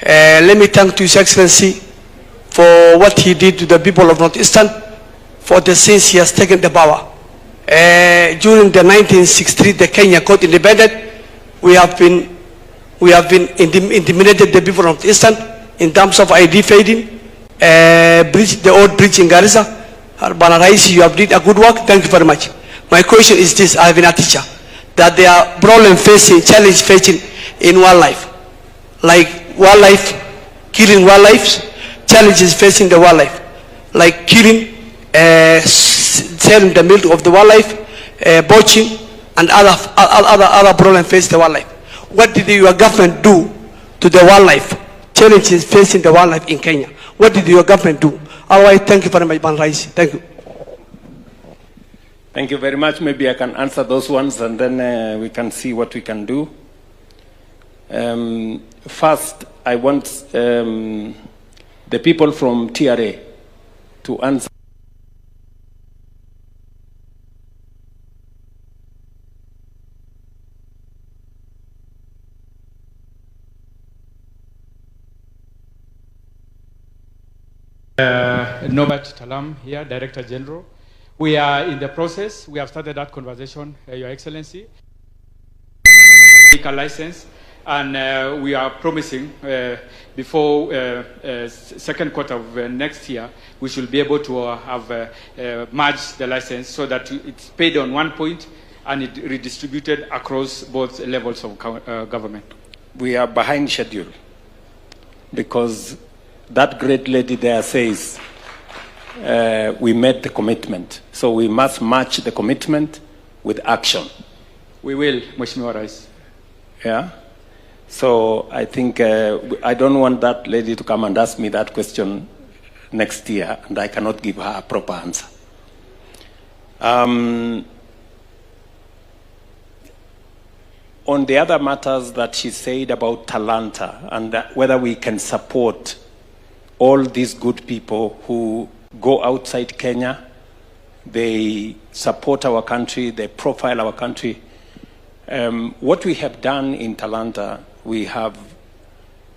Let me thank His Excellency for what he did to the people of Northeastern, for the since he has taken the power. During the 1963, the Kenya got independent. We have been intimidated the people of Northeastern in terms of ID fading, the old bridge in Garissa. Bana Raisi, you have did a good work. Thank you very much. My question is this: I have been a teacher. That there are problem facing, challenge facing in wildlife, like wildlife, killing wildlife, challenges facing the wildlife, like killing, selling the milk of the wildlife, poaching, and other problems facing the wildlife. What did your government do to the wildlife, challenges facing the wildlife in Kenya? What did your government do? Otherwise, thank you very much, Ban Raisi. Thank you. Thank you very much. Maybe I can answer those ones and then we can see what we can do. First, I want the people from TRA to answer. Norbert Talam here, Director General. We are in the process. We have started that conversation, Your Excellency. Take a license, and we are promising before second quarter of next year, we should be able to have merged the license so that it's paid on one point and it redistributed across both levels of government. We are behind schedule because that great lady there says we made the commitment. So we must match the commitment with action. We will, Mheshimiwa Rais. Yeah? So I think I don't want that lady to come and ask me that question next year and I cannot give her a proper answer. On the other matters that she said about Talanta and whether we can support all these good people who go outside Kenya, they support our country, they profile our country. What we have done in Talanta, we have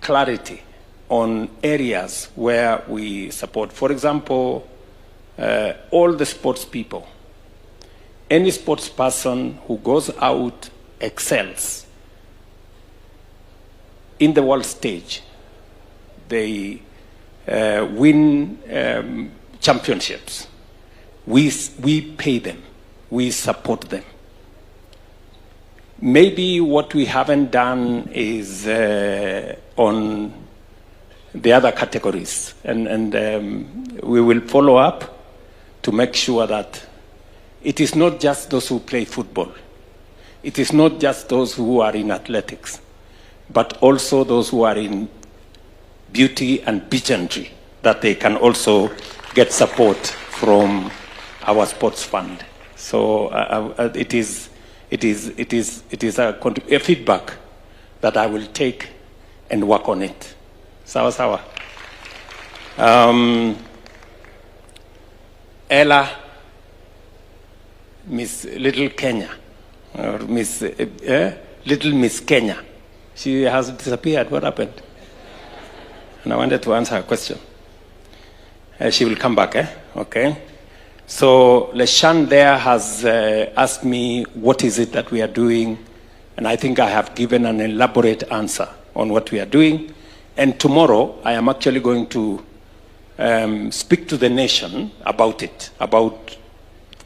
clarity on areas where we support. For example, all the sports people. Any sports person who goes out excels in the world stage. They win championships. We pay them. We support them. Maybe what we haven't done is on the other categories. And we will follow up to make sure that it is not just those who play football. It is not just those who are in athletics. but also those who are in beauty and pageantry, that they can also get support from our sports fund. So it is a feedback that I will take and work on it. Sawa sawa. Ella, Miss Little Kenya, or Miss Little Miss Kenya, she has disappeared. What happened? And I wanted to answer her question. She will come back, Okay. So Leshan there has asked me what is it that we are doing, and I think I have given an elaborate answer on what we are doing. And tomorrow I am actually going to speak to the nation about it, about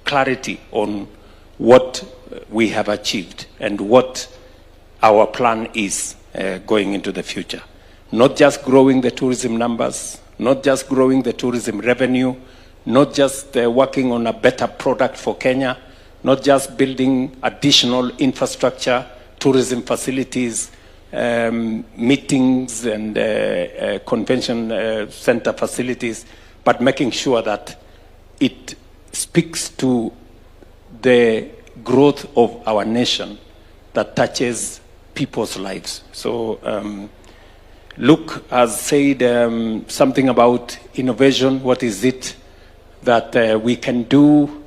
clarity on what we have achieved and what our plan is going into the future. Not just growing the tourism numbers, not just growing the tourism revenue, not just working on a better product for Kenya, not just building additional infrastructure, tourism facilities, meetings and convention center facilities, but making sure that it speaks to the growth of our nation that touches people's lives. So Luke has said something about innovation. What is it that we can do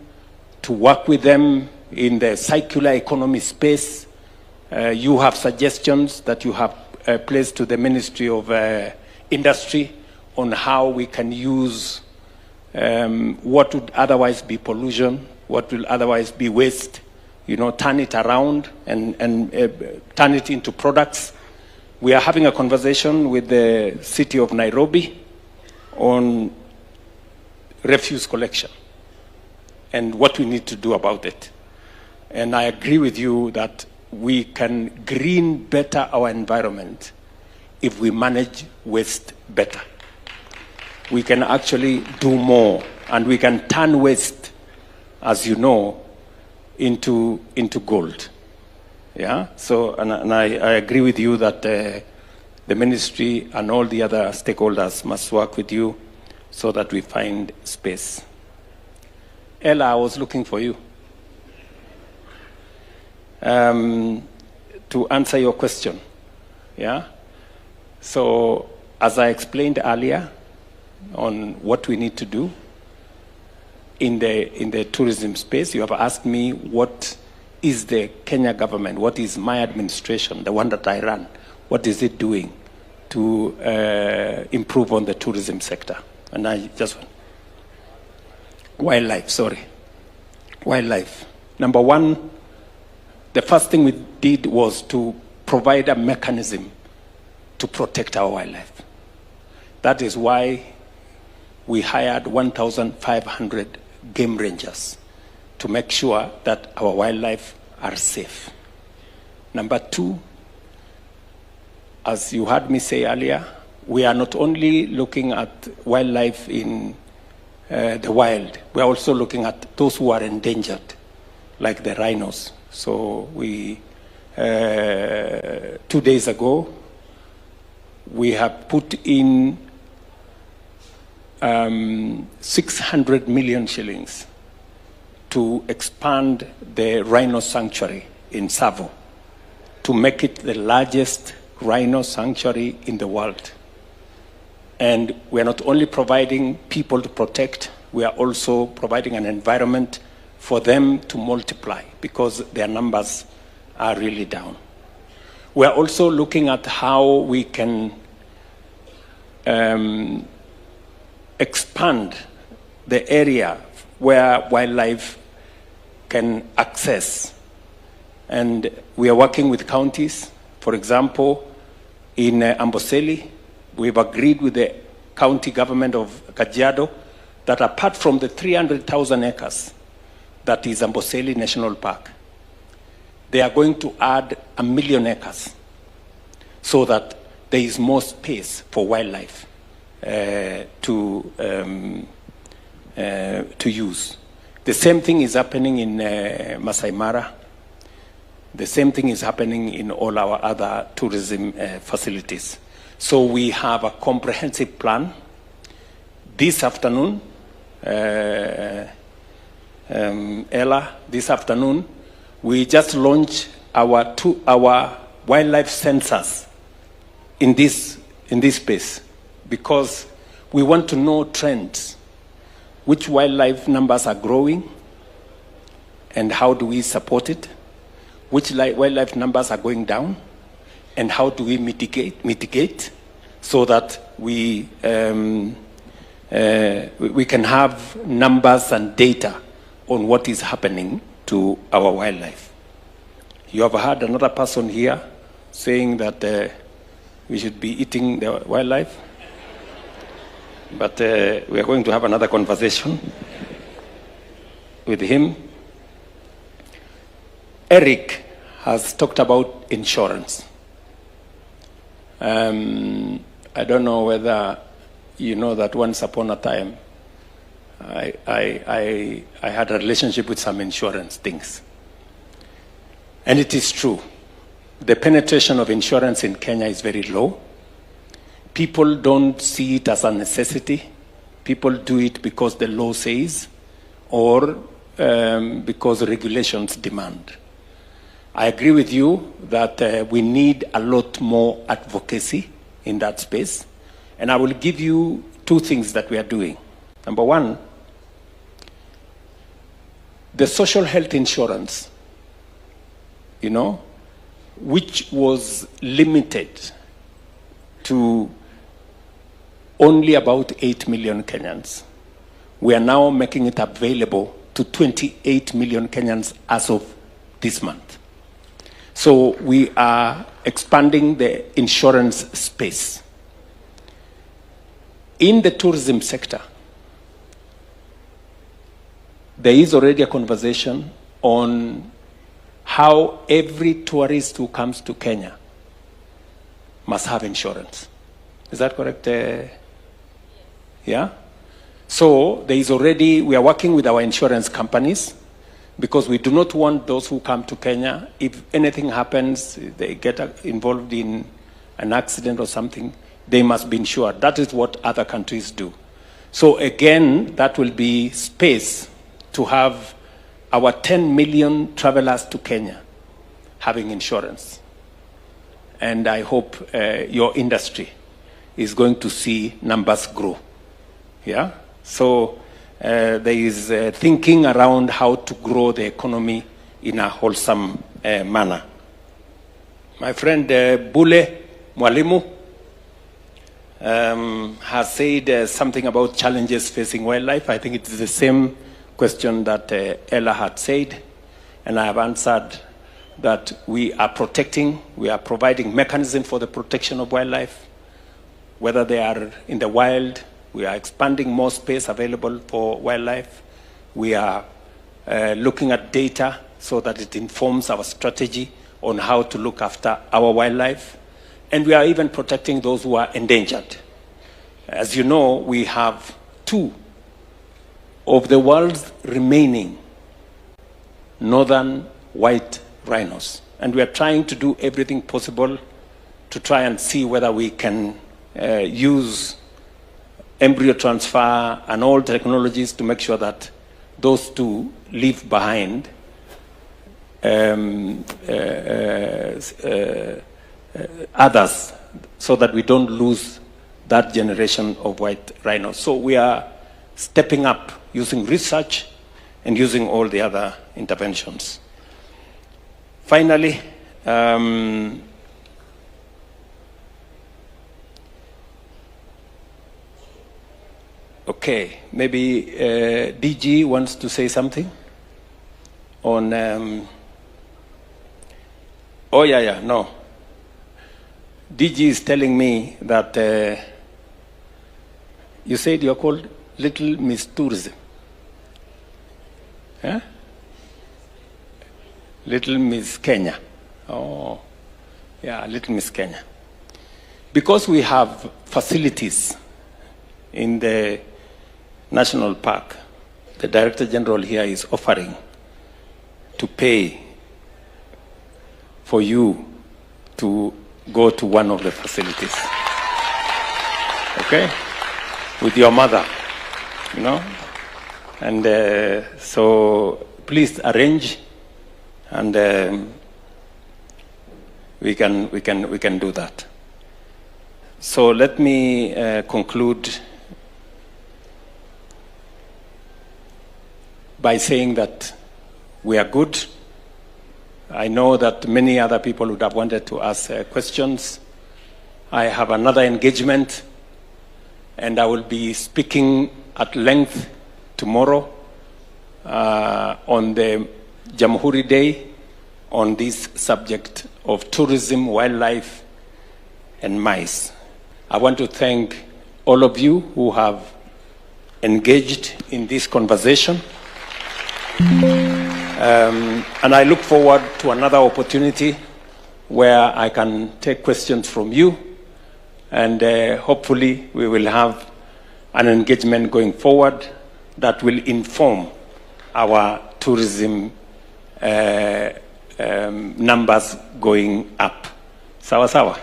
to work with them in the circular economy space? You have suggestions that you have placed to the Ministry of Industry on how we can use what would otherwise be pollution, what will otherwise be waste, turn it around and turn it into products. We are having a conversation with the city of Nairobi on refuse collection and what we need to do about it. And I agree with you that we can green better our environment if we manage waste better. We can actually do more, and we can turn waste, as you know, into gold. Yeah. So, and I agree with you that the ministry and all the other stakeholders must work with you so that we find space. Ella, I was looking for you to answer your question. Yeah. So, as I explained earlier on what we need to do in the tourism space, you have asked me what is the Kenya government, what is my administration, the one that I run, what is it doing to improve on the tourism sector? And I just wildlife. Number one, the first thing we did was to provide a mechanism to protect our wildlife. That is why we hired 1,500 game rangers to make sure that our wildlife are safe. Number two, as you heard me say earlier, we are not only looking at wildlife in the wild, we are also looking at those who are endangered, like the rhinos. So we, 2 days ago, we have put in 600 million shillings to expand the rhino sanctuary in Savo, to make it the largest rhino sanctuary in the world. And we are not only providing people to protect, we are also providing an environment for them to multiply because their numbers are really down. We are also looking at how we can expand the area where wildlife can access. And we are working with counties. For example, in Amboseli, we've agreed with the county government of Kajiado that apart from the 300,000 acres that is Amboseli National Park, they are going to add 1 million acres so that there is more space for wildlife to use. The same thing is happening in Masai Mara. The same thing is happening in all our other tourism facilities. So we have a comprehensive plan. This afternoon, Ella, this afternoon, we just launched our wildlife sensors in this space because we want to know trends, which wildlife numbers are growing, and how do we support it, which wildlife numbers are going down, and how do we mitigate so that we can have numbers and data on what is happening to our wildlife. You have heard another person here saying that we should be eating the wildlife, but we are going to have another conversation with him. Eric has talked about insurance. I don't know whether you know that once upon a time, I had a relationship with some insurance things. And it is true. The penetration of insurance in Kenya is very low. People don't see it as a necessity. People do it because the law says or because regulations demand. I agree with you that we need a lot more advocacy in that space. And I will give you two things that we are doing. Number one, the social health insurance, which was limited to only about 8 million Kenyans. We are now making it available to 28 million Kenyans as of this month. So we are expanding the insurance space. In the tourism sector, there is already a conversation on how every tourist who comes to Kenya must have insurance. Is that correct? Yeah? So there is already, we are working with our insurance companies because we do not want those who come to Kenya, if anything happens, they get involved in an accident or something, they must be insured. That is what other countries do. So again, that will be space to have our 10 million travelers to Kenya having insurance. And I hope your industry is going to see numbers grow. Yeah? So there is thinking around how to grow the economy in a wholesome manner. My friend Bule Mwalimu has said something about challenges facing wildlife. I think it is the same question that Ella had said, and I have answered that we are protecting, we are providing mechanism for the protection of wildlife, whether they are in the wild. We are expanding more space available for wildlife. We are looking at data so that it informs our strategy on how to look after our wildlife. And we are even protecting those who are endangered. As you know, we have 2 of the world's remaining northern white rhinos. And we are trying to do everything possible to try and see whether we can use embryo transfer and all technologies to make sure that those 2 leave behind others so that we don't lose that generation of white rhinos. So we are stepping up using research and using all the other interventions. Finally, okay, maybe DG wants to say something on, no. DG is telling me that you said you're called Little Miss Tourism. Huh? Little Miss Kenya. Oh, yeah, Little Miss Kenya. Because we have facilities in the national park, the Director General here is offering to pay for you to go to one of the facilities. Okay? With your mother, you know? And so please arrange, and we can do that. So let me conclude by saying that we are good. I know that many other people would have wanted to ask questions. I have another engagement, and I will be speaking at length tomorrow on the Jamhuri Day on this subject of tourism, wildlife, and mice. I want to thank all of you who have engaged in this conversation. And I look forward to another opportunity where I can take questions from you, and hopefully we will have an engagement going forward that will inform our tourism numbers going up. Sawa sawa.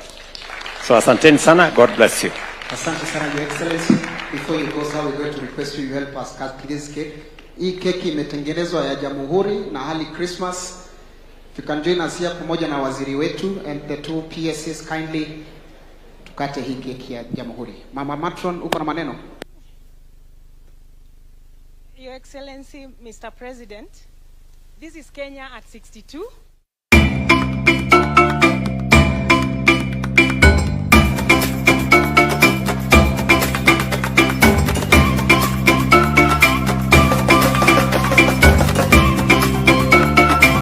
So asanteni sana. God bless you. Asante sana, Your Excellency. Before you go, sir, we're going to request you help us cut this cake. Hii keki imetengenezwa ya Jamhuri na hali Christmas. If you can join us here pamoja na waziri wetu and the two PSs kindly tukate hii keki ya Jamhuri. Mama Matron, uko na maneno? Your Excellency, Mr. President, this is Kenya at 62.